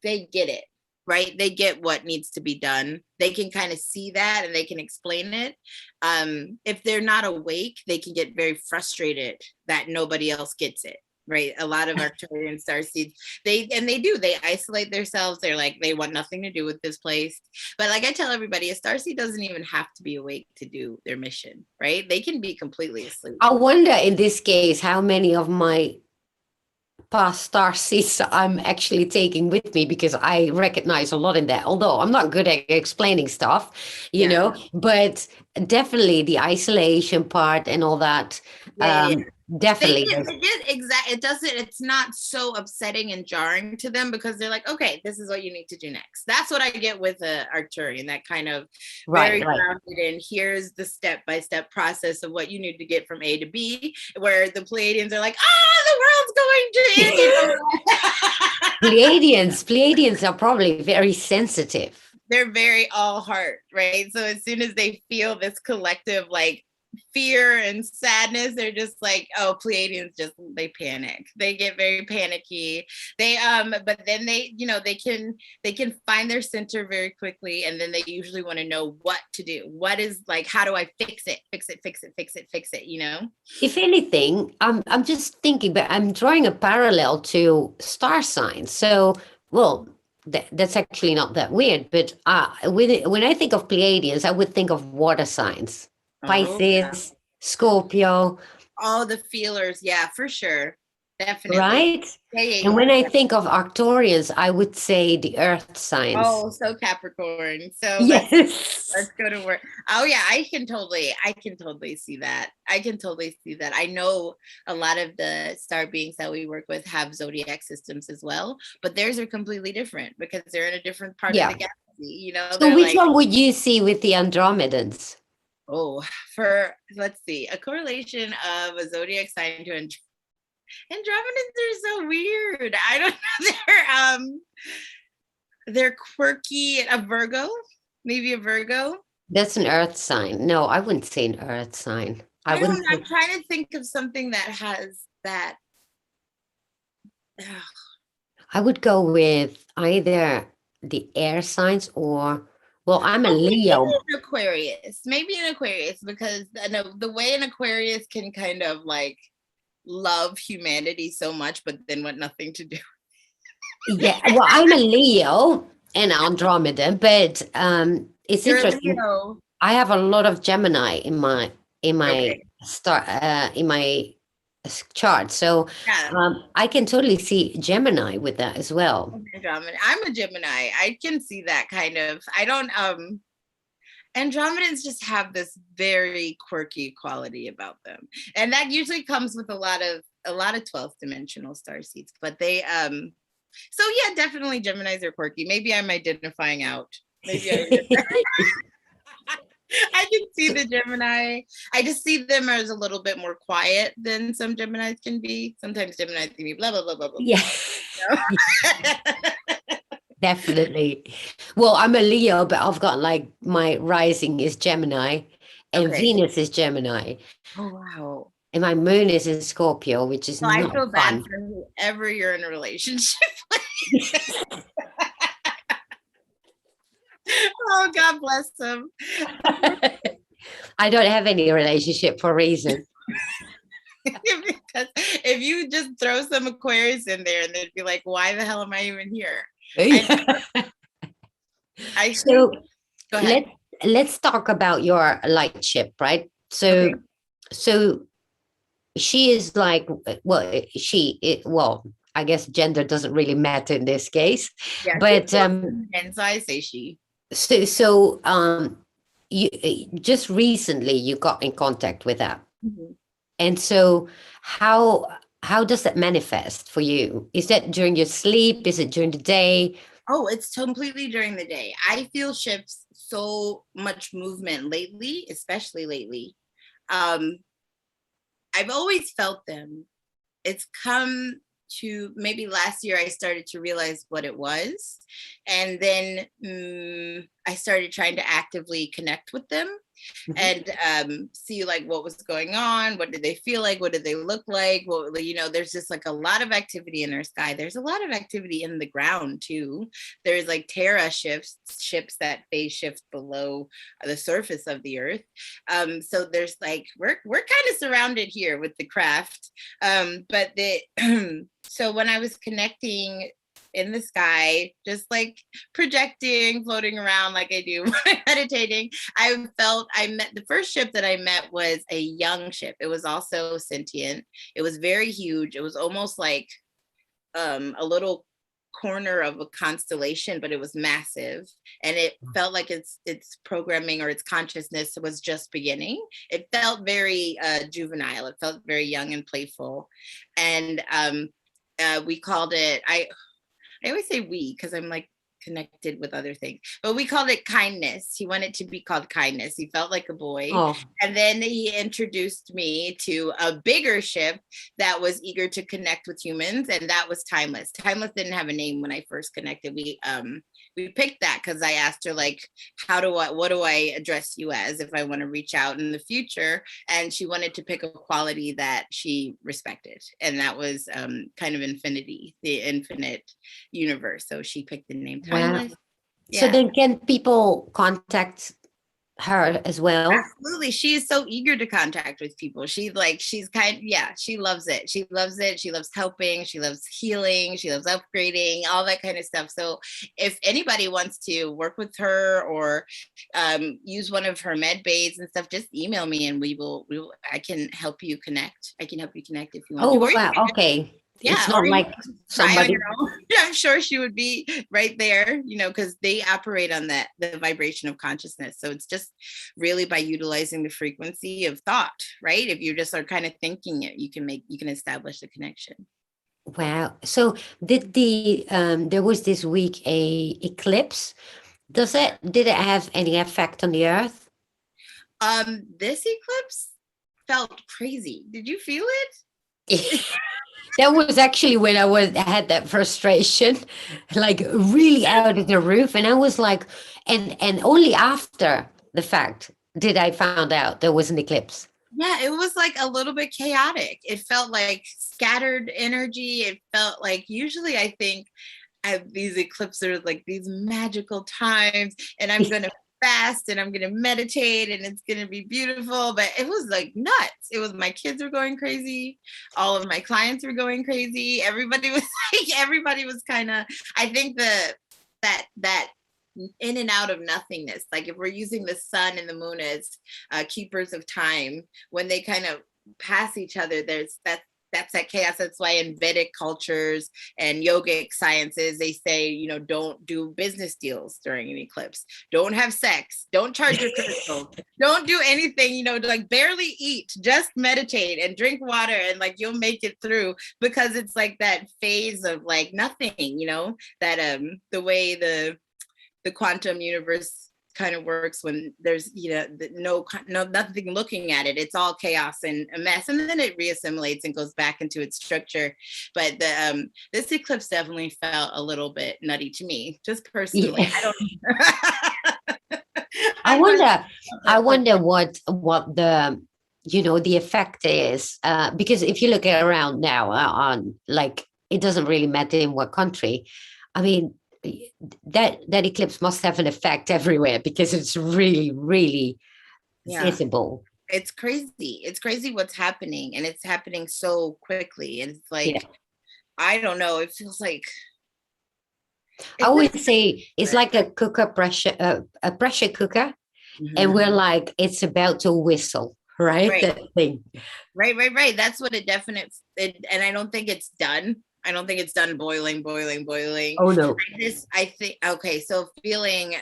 S1: get it, right? They get what needs to be done. They can kind of see that and they can explain it. If they're not awake, they can get very frustrated that nobody else gets it. Right. A lot of Arcturian starseeds, they isolate themselves. They're like, they want nothing to do with this place. But like I tell everybody, a starseed doesn't even have to be awake to do their mission, right? They can be completely asleep.
S2: I wonder in this case how many of my past star seeds I'm actually taking with me because I recognize a lot in that. Although I'm not good at explaining stuff,
S1: Yeah.
S2: but definitely the isolation part and all that.
S1: Yeah, yeah.
S2: Definitely.
S1: It doesn't, it's not so upsetting and jarring to them because they're like, okay, this is what you need to do next. That's what I get with Arcturian, that kind of very
S2: Right.
S1: grounded in here's the step-by-step process of what you need to get from A to B, where the Pleiadians are like, the world's going to end.
S2: Pleiadians are probably very sensitive.
S1: They're very all heart, right? So as soon as they feel this collective, like, fear and sadness. They're just like, oh, Pleiadians they panic. They get very panicky. They but then they can find their center very quickly, and then they usually want to know what to do. What is like, how do I fix it? Fix it, fix it, fix it, fix it, you know?
S2: If anything, I'm just thinking, but I'm drawing a parallel to star signs. So, well, that's actually not that weird. But when I think of Pleiadians, I would think of water signs,
S1: Oh, yeah.
S2: Pisces, Scorpio,
S1: All the feelers, yeah, for sure. Definitely.
S2: right?
S1: Yeah, yeah,
S2: And
S1: yeah.
S2: when I think of Arcturians, I would say the Earth signs.
S1: Oh, so Capricorn. So let's
S2: Yes.
S1: go to work. Oh yeah, I can totally see that. I can totally see that. I know a lot of the star beings that we work with have zodiac systems as well, but theirs are completely different because they're in a different part of the
S2: Yeah.
S1: galaxy. You know,
S2: So
S1: they're
S2: which
S1: like,
S2: one would you see with the Andromedans?
S1: oh, for let's see, a correlation of a zodiac sign to Andromedans are so weird. I don't know. They're quirky. A Virgo, maybe a Virgo.
S2: That's an Earth sign. No, I wouldn't say an Earth sign. I
S1: I don't
S2: wouldn't
S1: know.
S2: say.
S1: I'm trying to think of something that has that. Ugh.
S2: I would go with either the air signs or, well, I'm a
S1: Oh, maybe
S2: Leo.
S1: an Aquarius. Maybe an Aquarius because the way an Aquarius can kind of like love humanity so much, but then want nothing to do.
S2: Yeah, well, I'm a Leo and Andromeda, but it's
S1: You're a
S2: interesting.
S1: Leo.
S2: I have a lot of Gemini in my
S1: Okay.
S2: star in my chart, so
S1: Yeah.
S2: I can totally see Gemini with that as well.
S1: Andromeda. I'm a Gemini. I can see that kind of. I don't Andromedans just have this very quirky quality about them. And that usually comes with a lot of 12th dimensional star seeds. But they so yeah, definitely Geminis are quirky. Maybe I'm identifying out. Maybe I can see the Gemini. I just see them as a little bit more quiet than some Geminis can be. Sometimes Geminis can be blah blah blah blah blah
S2: Yeah.
S1: blah.
S2: Definitely. Well, I'm a Leo, but I've got like my rising is Gemini and
S1: Okay.
S2: Venus is Gemini.
S1: Oh wow.
S2: And my moon is in Scorpio, which is
S1: So I
S2: not
S1: feel bad
S2: fun.
S1: for whoever you're in a relationship with. Oh, God bless them.
S2: I don't have any relationship for a reason.
S1: Because if you just throw some Aquarius in there and they'd be like, why the hell am I even here? I
S2: So
S1: go ahead.
S2: let's talk about your light ship, right? So
S1: Okay.
S2: so she is like, well, I guess gender doesn't really matter in this case,
S1: Yeah, she's
S2: but
S1: and so I say she.
S2: so you just recently you got in contact with that,
S1: Mhm.
S2: and so how does that manifest for you? Is that during your sleep? Is it during the day?
S1: Oh, it's completely during the day. I feel shifts so much movement lately, especially lately. Um, I've always felt them. It's come to maybe last year I started to realize what it was. And then I started trying to actively connect with them
S2: Mhm.
S1: and see like what was going on, what did they feel like, what did they look like, what, there's just like a lot of activity in our sky. There's a lot of activity in the ground too. There's like Terra ships that phase shift below the surface of the earth. So there's like we're kind of surrounded here with the craft, but the so when I was connecting in the sky, just like projecting, floating around like I do when I'm meditating, I met the first ship that I met was a young ship. It was also sentient. It was very huge. It was almost like a little corner of a constellation, but it was massive, and it felt like its programming or its consciousness was just beginning. It felt very juvenile. It felt very young and playful, and we called it. I always say we because I'm like connected with other things. But we called it kindness. He wanted to be called kindness. He felt like a boy.
S2: Oh,
S1: And then he introduced me to a bigger ship that was eager to connect with humans, and that was Timeless. Timeless didn't have a name when I first connected. We picked that because I asked her, like, what do I address you as if I want to reach out in the future? And she wanted to pick a quality that she respected. And that was kind of infinity, the infinite universe. So she picked the name Timeless.
S2: wow.
S1: Yeah.
S2: So then can people contact her as well?
S1: Absolutely. She is so eager to contact with people. She loves it. She loves it. She loves helping. She loves healing. She loves upgrading, all that kind of stuff. So if anybody wants to work with her or use one of her med baits and stuff, just email me and I can help you connect. I can help you connect if you want
S2: Oh,
S1: to.
S2: wow. Okay.
S1: Yeah,
S2: it's not like
S1: try on
S2: somebody.
S1: your own. I'm sure she would be right there, because they operate on the vibration of consciousness. So it's just really by utilizing the frequency of thought, right? If you just are kind of thinking it, you can establish the connection.
S2: Wow. So there was this week a eclipse. Did it have any effect on the earth?
S1: This eclipse felt crazy. Did you feel it?
S2: That was actually when I had that frustration, like really out of the roof. And I was like, and only after the fact did I found out there was an eclipse.
S1: Yeah, it was like a little bit chaotic. It felt like scattered energy. It felt like usually I think these eclipses are like these magical times, and I'm going to fast and I'm going to meditate and it's going to be beautiful. But it was like nuts. It was, my kids were going crazy. All of my clients were going crazy. Everybody was kind of, I think that in and out of nothingness. Like if we're using the sun and the moon as keepers of time, when they kind of pass each other, that's that chaos. That's why in Vedic cultures and yogic sciences, they say, don't do business deals during an eclipse. Don't have sex. Don't charge your crystals. Don't do anything, like barely eat. Just meditate and drink water and like you'll make it through, because it's like that phase of like nothing, that the way the quantum universe kind of works when there's nothing looking at it. It's all chaos and a mess, and then it reassimilates and goes back into its structure. But this eclipse definitely felt a little bit nutty to me, just personally.
S2: Yeah.
S1: I
S2: I wonder what the the effect is, because if you look around now on, like, it doesn't really matter in what country. I mean, that eclipse must have an effect everywhere because it's really, really visible.
S1: It's crazy what's happening, and it's happening so quickly. And it's like, I don't know, it feels like,
S2: I would say it's like a pressure cooker, and we're like, it's about to whistle, right? That thing.
S1: Right. That's what and I don't think it's done. I don't think it's done boiling.
S2: Oh no.
S1: I think, okay, so feeling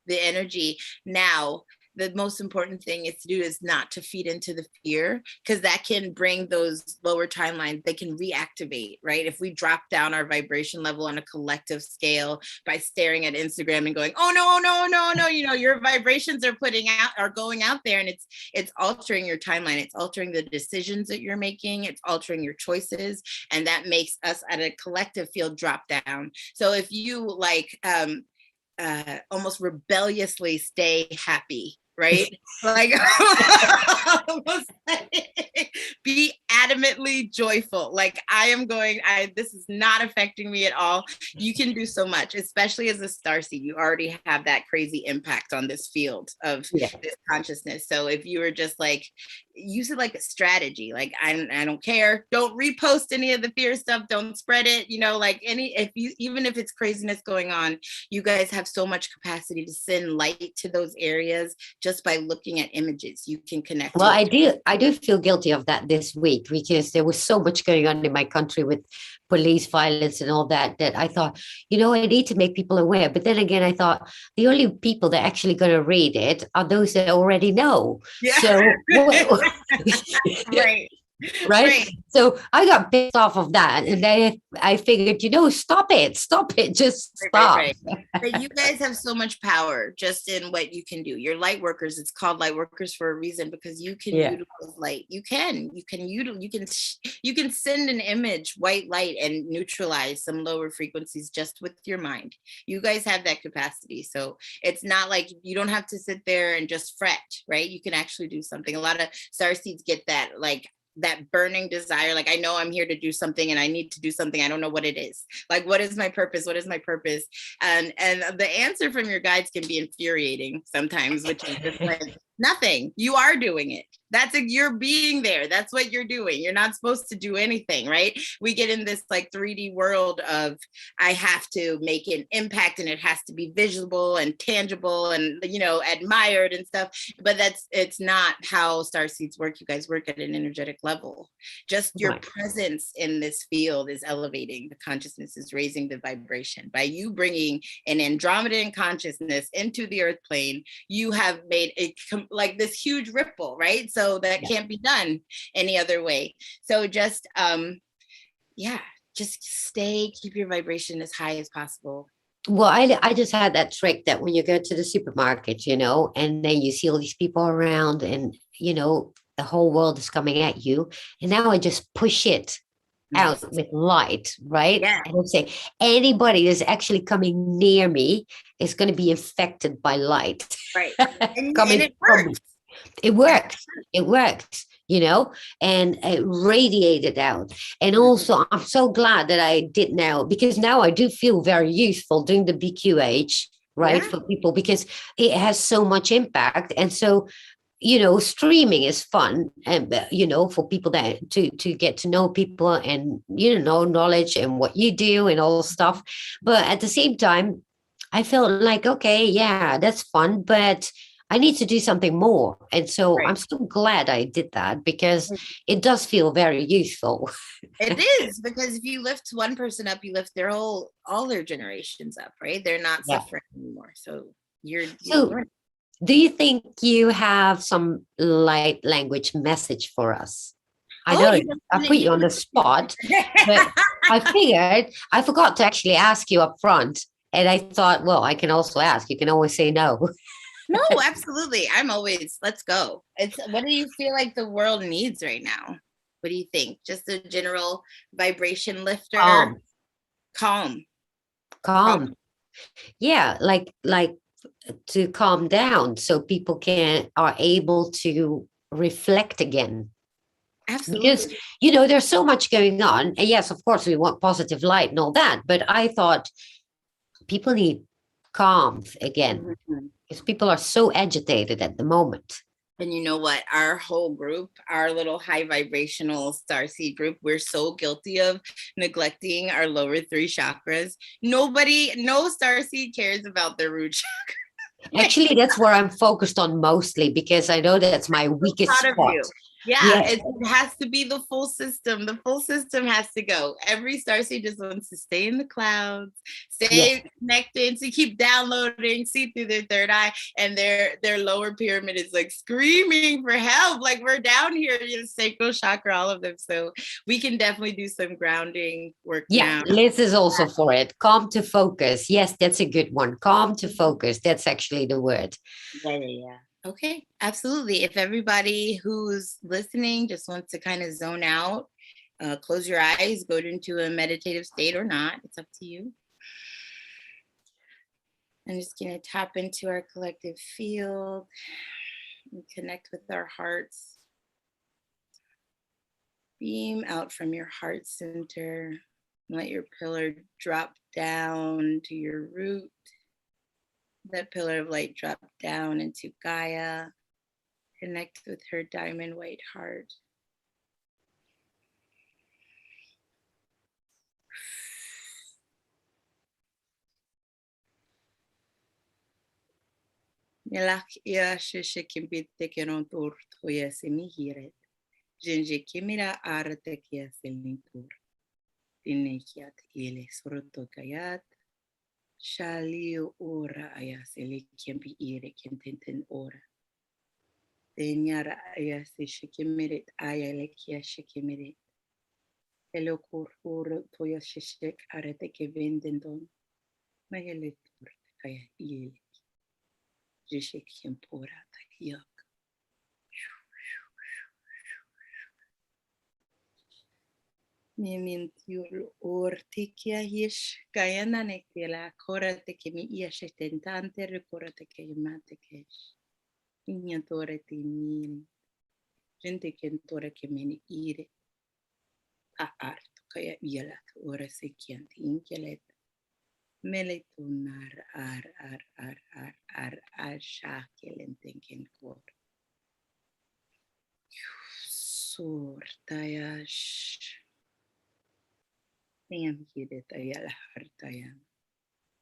S1: the energy now, the most important thing is to do is not to feed into the fear, because that can bring those lower timelines. They can reactivate, right? If we drop down our vibration level on a collective scale by staring at Instagram and going, oh no, your vibrations are going out there, and it's altering your timeline. It's altering the decisions that you're making. It's altering your choices, and that makes us at a collective field drop down. So if you like almost rebelliously stay happy, right? Like be adamantly joyful. Like this is not affecting me at all. You can do so much, especially as a starseed. You already have that crazy impact on this field of this consciousness. So if you were just like, use it like a strategy, like I don't care, don't repost any of the fear stuff, don't spread it, even if it's craziness going on, you guys have so much capacity to send light to those areas just by looking at images. You can connect.
S2: Well, I do feel guilty of that this week, because there was so much going on in my country with police violence and all that I thought, I need to make people aware. But then again, I thought the only people that are actually going to read it are those that already know.
S1: Yeah.
S2: So
S1: right.
S2: Right.
S1: Right.
S2: So I got pissed off of that. And then I figured, stop it, just stop.
S1: Right. But you guys have so much power just in what you can do. You're light workers. It's called light workers for a reason, because you can
S2: Yeah.
S1: utilize light. You can send an image, white light, and neutralize some lower frequencies just with your mind. You guys have that capacity. So it's not like you don't have to sit there and just fret, right? You can actually do something. A lot of star seeds get that, like, that burning desire, like, I know I'm here to do something and I need to do something, I don't know what it is, like, what is my purpose, and the answer from your guides can be infuriating sometimes, which is just like, nothing, you are doing it. You're being there, that's what you're doing. You're not supposed to do anything, right? We get in this like 3D world of, I have to make an impact and it has to be visible and tangible and, admired and stuff. But it's not how star seeds work. You guys work at an energetic level. Just your presence in this field is elevating the consciousness, is raising the vibration. By you bringing an Andromedan consciousness into the earth plane, you have made it like this huge ripple, right? So that can't be done any other way. So just just keep your vibration as high as possible.
S2: Well, I just had that trick that when you go to the supermarket, and then you see all these people around, and the whole world is coming at you. And now I just push it
S1: Nice.
S2: out with light, right?
S1: Yeah.
S2: And I'm saying anybody that's actually coming near me is going to be affected by light.
S1: Right. And
S2: Coming
S1: it
S2: from
S1: works.
S2: it works. It works, and it radiated out. And also, I'm so glad that I did now, because now I do feel very useful doing the BQH, right, for people, because it has so much impact. And so, streaming is fun, and for people that to get to know people and knowledge and what you do and all stuff. But at the same time, I felt like, okay, yeah, that's fun, but I need to do something more. And so I'm so glad I did that, because it does feel very useful.
S1: It is, because if you lift one person up, you lift all their generations up, right? They're not suffering anymore. So
S2: do you think you have some light language message for us? I know I put you on the spot, but I forgot to actually ask you up front. And I thought, well, I can also ask. You can always say no.
S1: No, absolutely. Let's go. What do you feel like the world needs right now? What do you think? Just a general vibration lifter? Calm.
S2: Yeah, like to calm down so people are able to reflect again.
S1: Absolutely.
S2: Because there's so much going on, and yes, of course we want positive light and all that, but I thought people need calm again, because people are so agitated at the moment.
S1: And you know what? Our whole group, our little high vibrational starseed group, we're so guilty of neglecting our lower 3 chakras. No starseed cares about their root chakra.
S2: Actually, that's where I'm focused on mostly, because I know that's my weakest spot.
S1: Yeah, it has to be the full system. The full system has to go. Every starseed just wants to stay in the clouds, stay connected, to keep downloading, see through their third eye, and their lower pyramid is like screaming for help. Like, we're down here, sacral chakra, all of them. So we can definitely do some grounding work now.
S2: Liz is also for it. Calm to focus. Yes, that's a good one. Calm to focus. That's actually the word.
S1: Yeah. Okay, absolutely. If everybody who's listening just wants to kind of zone out, close your eyes, go into a meditative state or not, it's up to you. I'm just going to tap into our collective field and connect with our hearts. Beam out from your heart center. Let your pillar drop down to your root. That pillar of light drop down into Gaia. Connect with her diamond white heart. Nilak ia shisha kimbite kenon tur toya semihiret. Jinji kimira arate kia selintur. Dinekiat ile soroto kayat. Shalio ora ayasele kimbi ire kintenten ora. Tenyara ayasi shikimirit ayalekia shikimirit. Hello kur toya shishik arete ke vendendon. Mayele tur kaya yele. Jishik himpora tayak. Mimintiul ortikia hish kaya nanekela korate ke mi iashitentante rekorate ke mate kesh. Inyatore timil. Gente que entora que meni ire. A art kaya ialat ora sekianti inkelet. Meletonar ar shakelenten kor. Sortayash. Niam hidet ayal hartayam.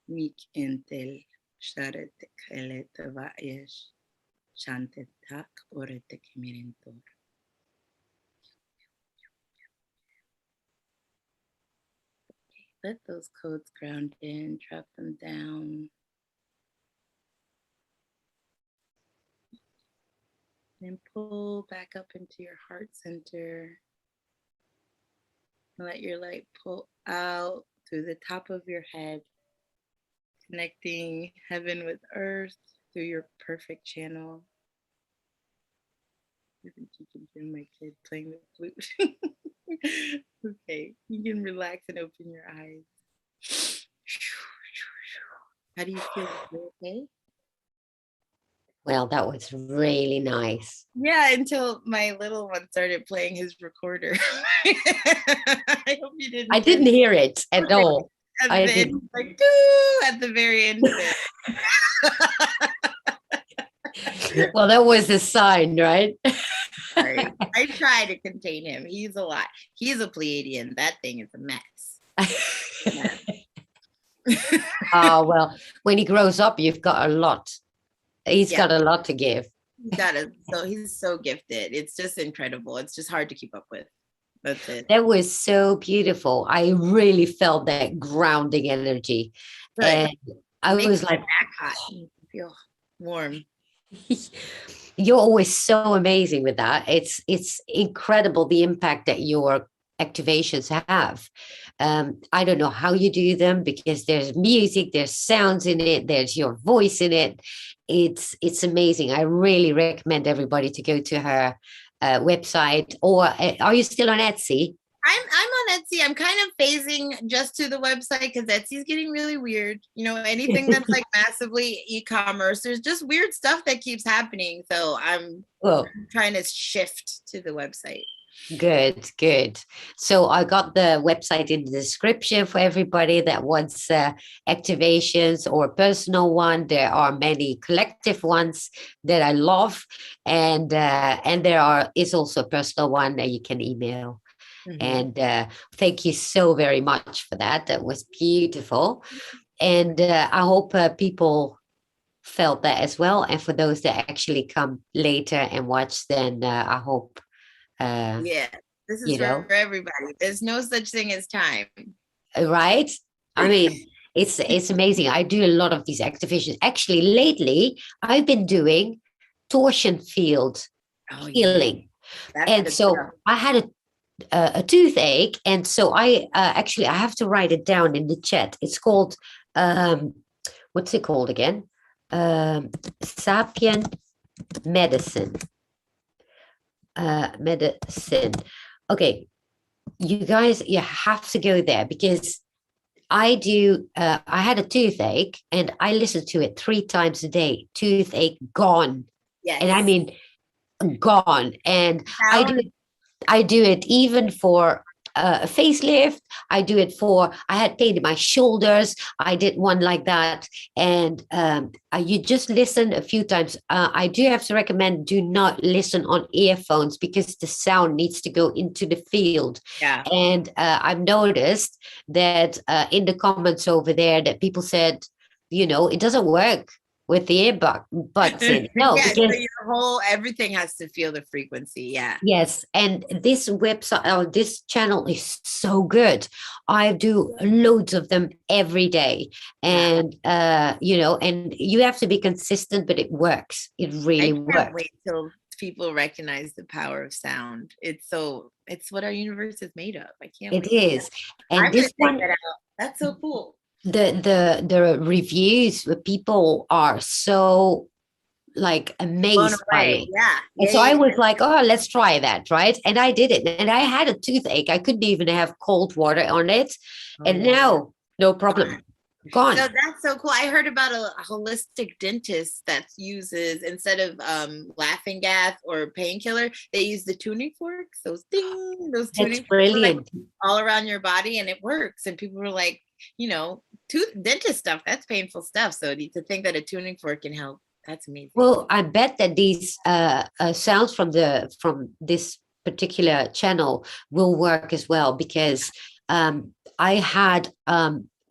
S1: Mik entel sharet kelet vaesh. Chantet tak orete kemirentor. Let those codes ground in, drop them down. And pull back up into your heart center. Let your light pull out through the top of your head, connecting heaven with earth through your perfect channel. I think you can hear my kid playing the flute. Okay, you can relax and open your eyes. How do you feel? You okay?
S2: Well, that was really nice.
S1: Yeah, until my little one started playing his recorder. I hope you didn't.
S2: I didn't hear it at all.
S1: I didn't. Like doo, at the very end of it.
S2: Well, that was a sign, right?
S1: Right. I try to contain him. He's a lot. He's a Pleiadian. That thing is a mess.
S2: Well, when he grows up, you've got a lot. He's got a lot to give.
S1: He's so gifted. It's just incredible. It's just hard to keep up with. That's it.
S2: That was so beautiful. I really felt that grounding energy. Good. And I was like,
S1: back hot. You feel warm.
S2: You're always so amazing with that. It's incredible the impact that your activations have. I don't know how you do them because there's music, there's sounds in it, there's your voice in it. It's amazing. I really recommend everybody to go to her website. Or are you still on Etsy?
S1: I'm on Etsy. I'm kind of phasing just to the website because Etsy's getting really weird. You know, anything that's like massively e-commerce, there's just weird stuff that keeps happening. So I'm trying to shift to the website.
S2: Good. So I got the website in the description for everybody that wants activations or personal one. There are many collective ones that I love, and there is also a personal one that you can email. Mm-hmm. And thank you so very much for that. That was beautiful. And I hope people felt that as well. And for those that actually come later and watch, then I hope.
S1: This is for everybody. There's no such thing as time.
S2: Right? I mean, it's amazing. I do a lot of these activations. Actually, lately, I've been doing torsion field healing. And so I had a toothache, and so I have to write it down in the chat. It's called what's it called again? Sapien medicine. Medicine. Okay, you guys, you have to go there because I had a toothache and I listened to it 3 times a day. Toothache gone. Yes. And I mean gone. And I do it even for a facelift. I do it for, I had pain in my shoulders. I did one like that. And you just listen a few times. I do have to recommend, do not listen on earphones because the sound needs to go into the field. Yeah. And I've noticed that in the comments over there that people said, it doesn't work with the earbuds in. No,
S1: because so your everything has to feel the frequency. Yeah.
S2: Yes. And this website, this channel is so good. I do loads of them every day. And, and you have to be consistent, but it works. It really works.
S1: Wait till people recognize the power of sound. It's what our universe is made of. I can't
S2: It
S1: wait.
S2: is. And
S1: I'm gonna
S2: this
S1: check
S2: one,
S1: that out. That's so cool.
S2: the reviews, the people are so like
S1: Blown
S2: amazed by
S1: away.
S2: it.
S1: Yeah.
S2: And
S1: Yeah.
S2: so I
S1: Yeah.
S2: was like, oh, let's try that, right? And I did it. And I had a toothache. I couldn't even have cold water on it. And
S1: Oh,
S2: now, no
S1: gone.
S2: problem.
S1: So
S2: Gone.
S1: that's so cool. I heard about a holistic dentist that uses, instead of laughing gas or painkiller, they use the tuning forks. Those ding, those
S2: That's
S1: tuning forks are like
S2: brilliant.
S1: all around your body, and it works. And people were like, tooth dentist stuff, that's painful stuff. So to think that a tuning fork can help, that's amazing.
S2: Well, I bet that these sounds from this particular channel will work as well, because I had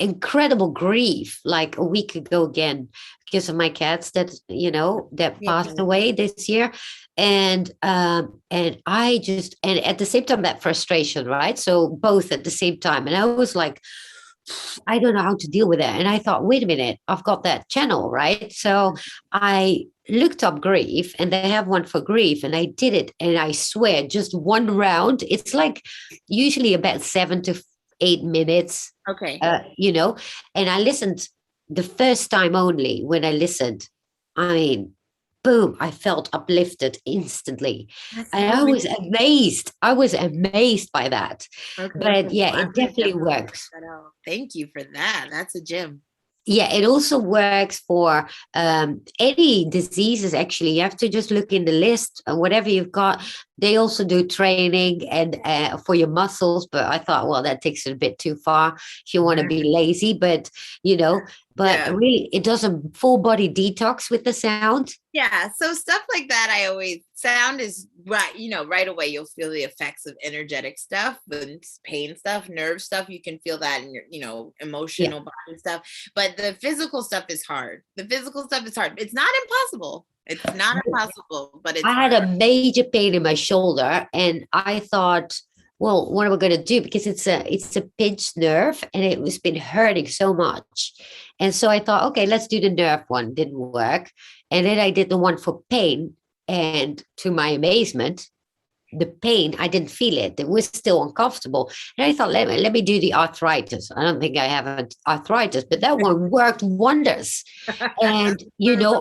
S2: incredible grief like a week ago again because of my cats that that
S1: Yeah.
S2: passed away this year, and I just, and at the same time that frustration, right? So both at the same time, and I was like, I don't know how to deal with it. And I thought, wait a minute, I've got that channel, right? So I looked up grief, and they have one for grief, and I did it. And I swear, just one round, it's like usually about 7 to 8 minutes,
S1: Okay.
S2: And I listened the first time only. When I listened, I mean, boom, I felt uplifted instantly.
S1: That's
S2: And
S1: so
S2: I was
S1: amazing.
S2: amazed. I was amazed by that.
S1: Okay,
S2: But
S1: cool.
S2: yeah,
S1: I'm
S2: it
S1: gonna
S2: definitely
S1: definitely check
S2: works.
S1: that out. Thank you for that. That's a gem.
S2: Yeah, it also works for any diseases. Actually, you have to just look in the list, whatever you've got. They also do training and for your muscles, but I thought, well, that takes it a bit too far if you want to be lazy. But but
S1: Yeah.
S2: really, it does a full body detox with the sound.
S1: Yeah. So stuff like that, I always sound is right, right away you'll feel the effects of energetic stuff, and pain stuff, nerve stuff. You can feel that in your,
S2: Yeah.
S1: emotional body stuff. But the physical stuff is hard. The physical stuff is hard. It's not impossible. It's not impossible, but it's
S2: I had
S1: hard.
S2: a major pain in my shoulder, and I thought, well, what am I going to do? Because it's a pinched nerve, and it was been hurting so much. And so I thought, okay, let's do the nerve one. Didn't work. And then I did the one for pain, and to my amazement, the pain, I didn't feel it. It was still uncomfortable. And I thought, let me do the arthritis. I don't think I have an arthritis, but that one worked wonders. And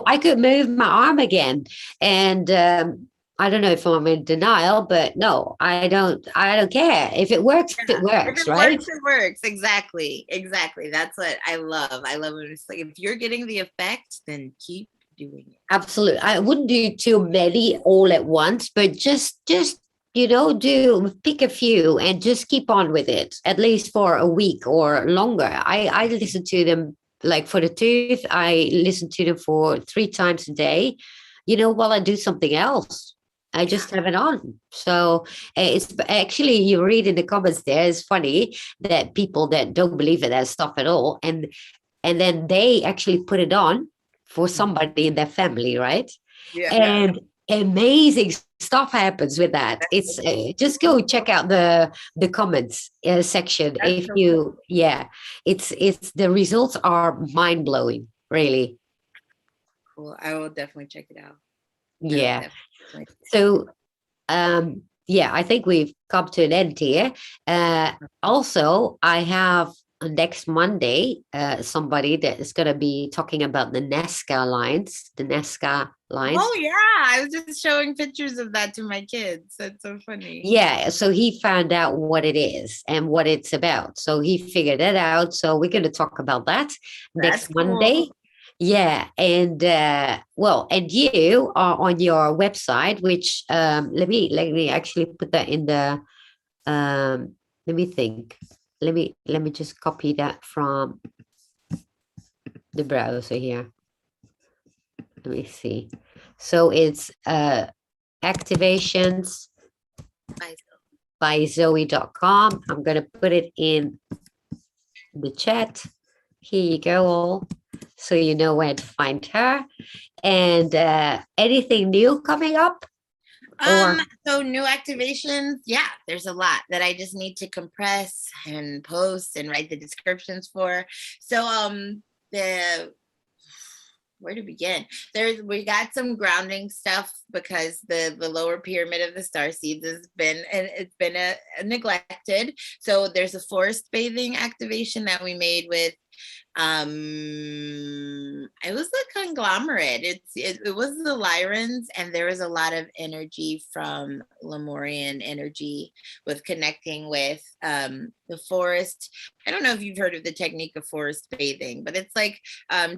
S2: I could move my arm again. And I don't know if I'm in denial, but no, I don't care. If it works, it
S1: If
S2: works,
S1: it
S2: right?
S1: works, it works. Exactly. Exactly. That's what I love. I love when it's like, if you're getting the effect, then keep doing it.
S2: Absolutely. I wouldn't do too many all at once, but just do pick a few and just keep on with it, at least for a week or longer. I listen to them, like for the tooth, I listen to them for 3 times a day, while I do something else. I
S1: Yeah.
S2: just have it on. So it's actually, you read in the comments there, it's funny that people that don't believe in that stuff at all, and then they actually put it on for somebody in their family, right?
S1: Yeah.
S2: And amazing stuff happens with that. It's just go check out the comments section
S1: That's
S2: if
S1: so
S2: you, yeah, it's the results are mind blowing, really.
S1: cool. I will definitely check it out. I will
S2: Yeah.
S1: definitely.
S2: So yeah, I think we've come to an end here. Also, I have next Monday somebody that is going to be talking about the Nesca lines.
S1: Oh yeah, I was just showing pictures of that to my kids. That's so funny.
S2: Yeah, so he found out what it is and what it's about. So he figured it out. So we're going to talk about that
S1: That's
S2: next
S1: cool.
S2: Monday. Yeah, and well, and you are on your website, which let me actually put that in the let me think. Let me just copy that from the browser here. Let me see. So it's activations by Zoe.com. I'm going to put it in the chat. Here you go, all. So you know where to find her. And anything new coming up?
S1: So new activations, yeah, there's a lot that I just need to compress and post and write the descriptions for. So the where to begin? We got some grounding stuff because the lower pyramid of the star seeds has been, and it's been a neglected. So there's a forest bathing activation that we made with it was a conglomerate. It was the Lyrans, and there was a lot of energy from Lemurian energy with connecting with the forest. I don't know if you've heard of the technique of forest bathing, but it's like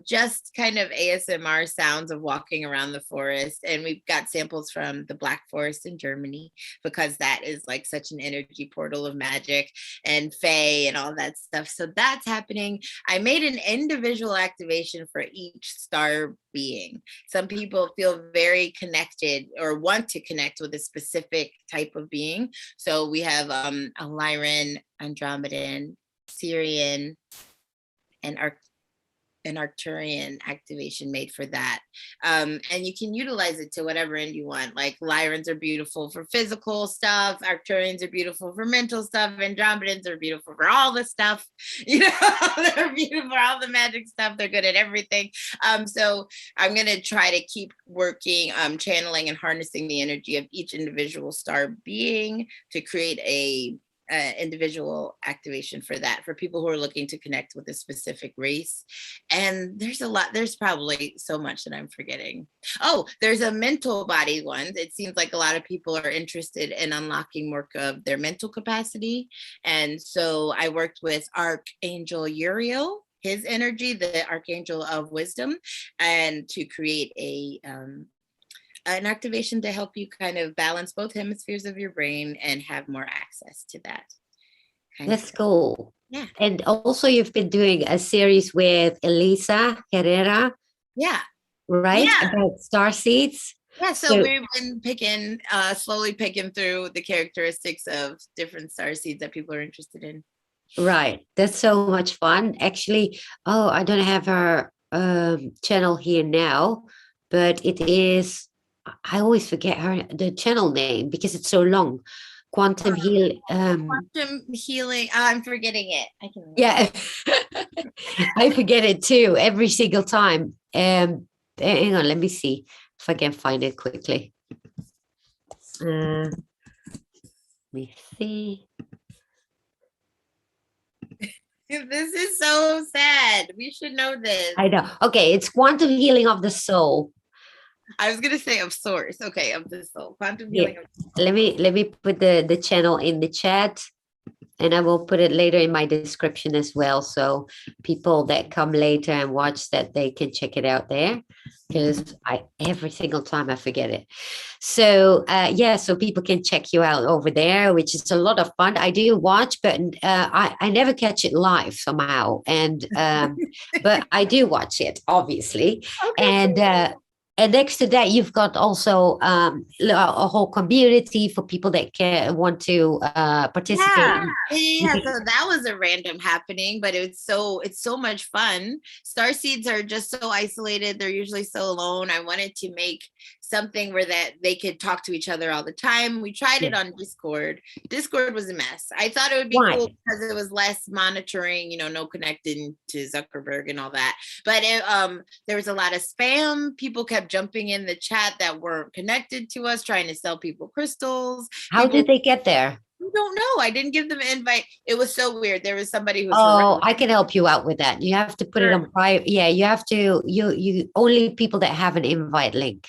S1: just kind of ASMR sounds of walking around the forest. And we've got samples from the Black Forest in Germany, because that is like such an energy portal of magic and fae and all that stuff. So that's happening. I made an individual activation for each star being. Some people feel very connected or want to connect with a specific type of being. So we have a Lyran, Andromedan, Syrian, and an Arcturian activation made for that. And you can utilize it to whatever end you want. Like Lyrans are beautiful for physical stuff. Arcturians are beautiful for mental stuff. Andromedans are beautiful for all the stuff. You know, they're beautiful for all the magic stuff. They're good at everything. So I'm going to try to keep working, channeling and harnessing the energy of each individual star being to create a individual activation for that, for people who are looking to connect with a specific race. And there's probably so much that I'm forgetting. Oh, there's a mental body one. It seems like a lot of people are interested in unlocking more of their mental capacity. And so I worked with Archangel Uriel, his energy, the Archangel of Wisdom, and to create an activation to help you kind of balance both hemispheres of your brain and have more access to that.
S2: That's cool.
S1: Yeah.
S2: And also you've been doing a series with Elisa Herrera.
S1: Yeah.
S2: Right?
S1: Yeah.
S2: About star seeds.
S1: Yeah, so we've been slowly picking through the characteristics of different star seeds that people are interested in.
S2: Right. That's so much fun. Actually, I don't have her channel here now, but it is, I always forget the channel name because it's so long. Quantum Heal.
S1: Quantum Healing. I'm forgetting it.
S2: Yeah, I forget it too every single time. Hang on, let me see if I can find it quickly. Let me see.
S1: This is so sad. We should know this.
S2: I know. Okay, it's Quantum Healing of the Soul.
S1: I was gonna say of source. Okay, of the soul. Quantum healing.
S2: Yeah. Let me put the channel in the chat, and I will put it later in my description as well, so people that come later and watch that, they can check it out there, because every single time I forget it. So so people can check you out over there, which is a lot of fun. I do watch, but I never catch it live somehow, and but I do watch it, obviously. Okay. And next to that, you've got also a whole community for people that want to participate.
S1: Yeah. So that was a random happening, but it's so much fun. Star seeds are just so isolated. They're usually so alone. I wanted to make something where that they could talk to each other all the time. We tried it on Discord. Discord was a mess. I thought it would be cool because it was less monitoring, no connecting to Zuckerberg and all that. But there was a lot of spam. People kept jumping in the chat that weren't connected to us, trying to sell people crystals.
S2: How did they get there?
S1: I don't know. I didn't give them an invite. It was so weird. There was somebody who.
S2: I can help you out with that. You have to put it on private. Yeah, you have to. You only people that have an invite link.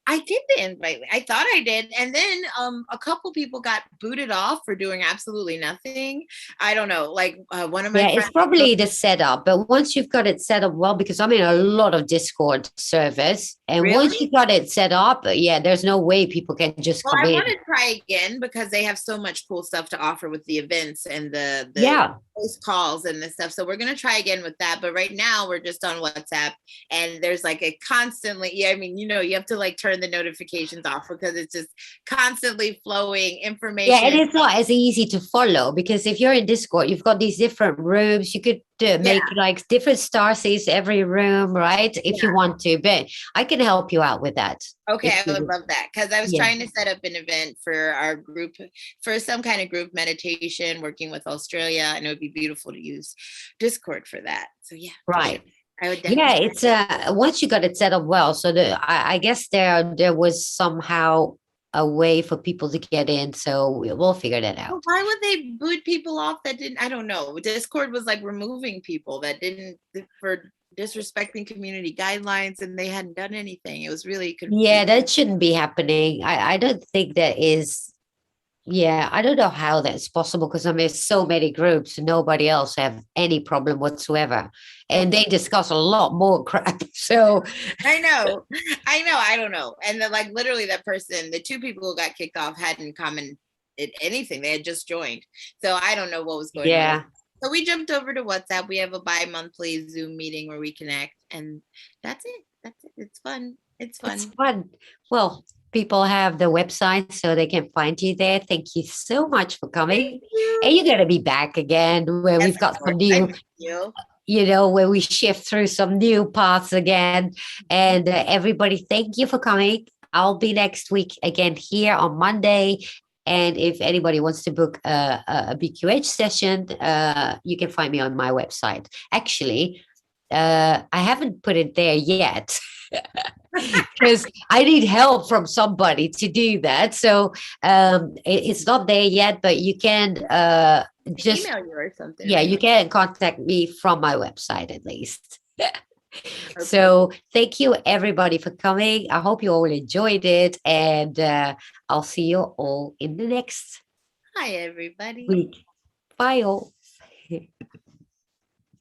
S1: I did the invite. I thought I did. And then a couple people got booted off for doing absolutely nothing. I don't know. Like one of my friends.
S2: It's probably the setup. But once you've got it set up well, because I'm in a lot of Discord servers. And once you got it set up, there's no way people can just come in.
S1: I want to try again because they have so much cool stuff to offer with the events and the voice calls and this stuff. So we're going to try again with that. But right now we're just on WhatsApp. And there's like a constantly, you have to like turn the notifications off because it's just constantly flowing information.
S2: Yeah, and it's not as easy to follow because if you're in Discord, you've got these different rooms. You could make like different star seeds every room, right? If you want to, but I can help you out with that.
S1: Okay, I would love that because I was trying to set up an event for our group, for some kind of group meditation, working with Australia, and it would be beautiful to use Discord for that. So
S2: right.
S1: I would
S2: Yeah,
S1: definitely.
S2: it's once you got it set up well. So I guess there was somehow a way for people to get in. So we'll figure that
S1: But
S2: out.
S1: why would they boot people off that didn't? I don't know. Discord was like removing people that didn't for disrespecting community guidelines, and they hadn't done anything. It was really
S2: Yeah,
S1: confusing.
S2: that shouldn't be happening. I don't think that is. Yeah, I don't know how that's possible because I mean, there's so many groups, nobody else have any problem whatsoever, and they discuss a lot more crap. So
S1: I know, I know, I don't know. And then, like, literally, that person, the two people who got kicked off, hadn't commented anything. They had just joined, so I don't know what was going on.
S2: yeah,
S1: So we jumped over to WhatsApp. We have a bi-monthly Zoom meeting where we connect, and that's it. That's it. It's fun. It's
S2: it's
S1: fun.
S2: fun. Well, people have the website so they can find you there. Thank you so much for
S1: Thank
S2: coming. And
S1: you.
S2: you're gonna be back again where
S1: Yes,
S2: we've
S1: of
S2: got some
S1: course. I
S2: new,
S1: miss you.
S2: where we shift through some new paths again. And everybody, thank you for coming. I'll be next week again here on Monday. And if anybody wants to book a BQH session, you can find me on my website. Actually, I haven't put it there yet because I need help from somebody to do that. So it's not there yet, but you can just,
S1: Email you or something,
S2: yeah, you
S1: right?
S2: can contact me from my website at least.
S1: Okay.
S2: So thank you everybody for coming. I hope you all enjoyed it, and I'll see you all in the next
S1: Hi, everybody.
S2: week. Bye all.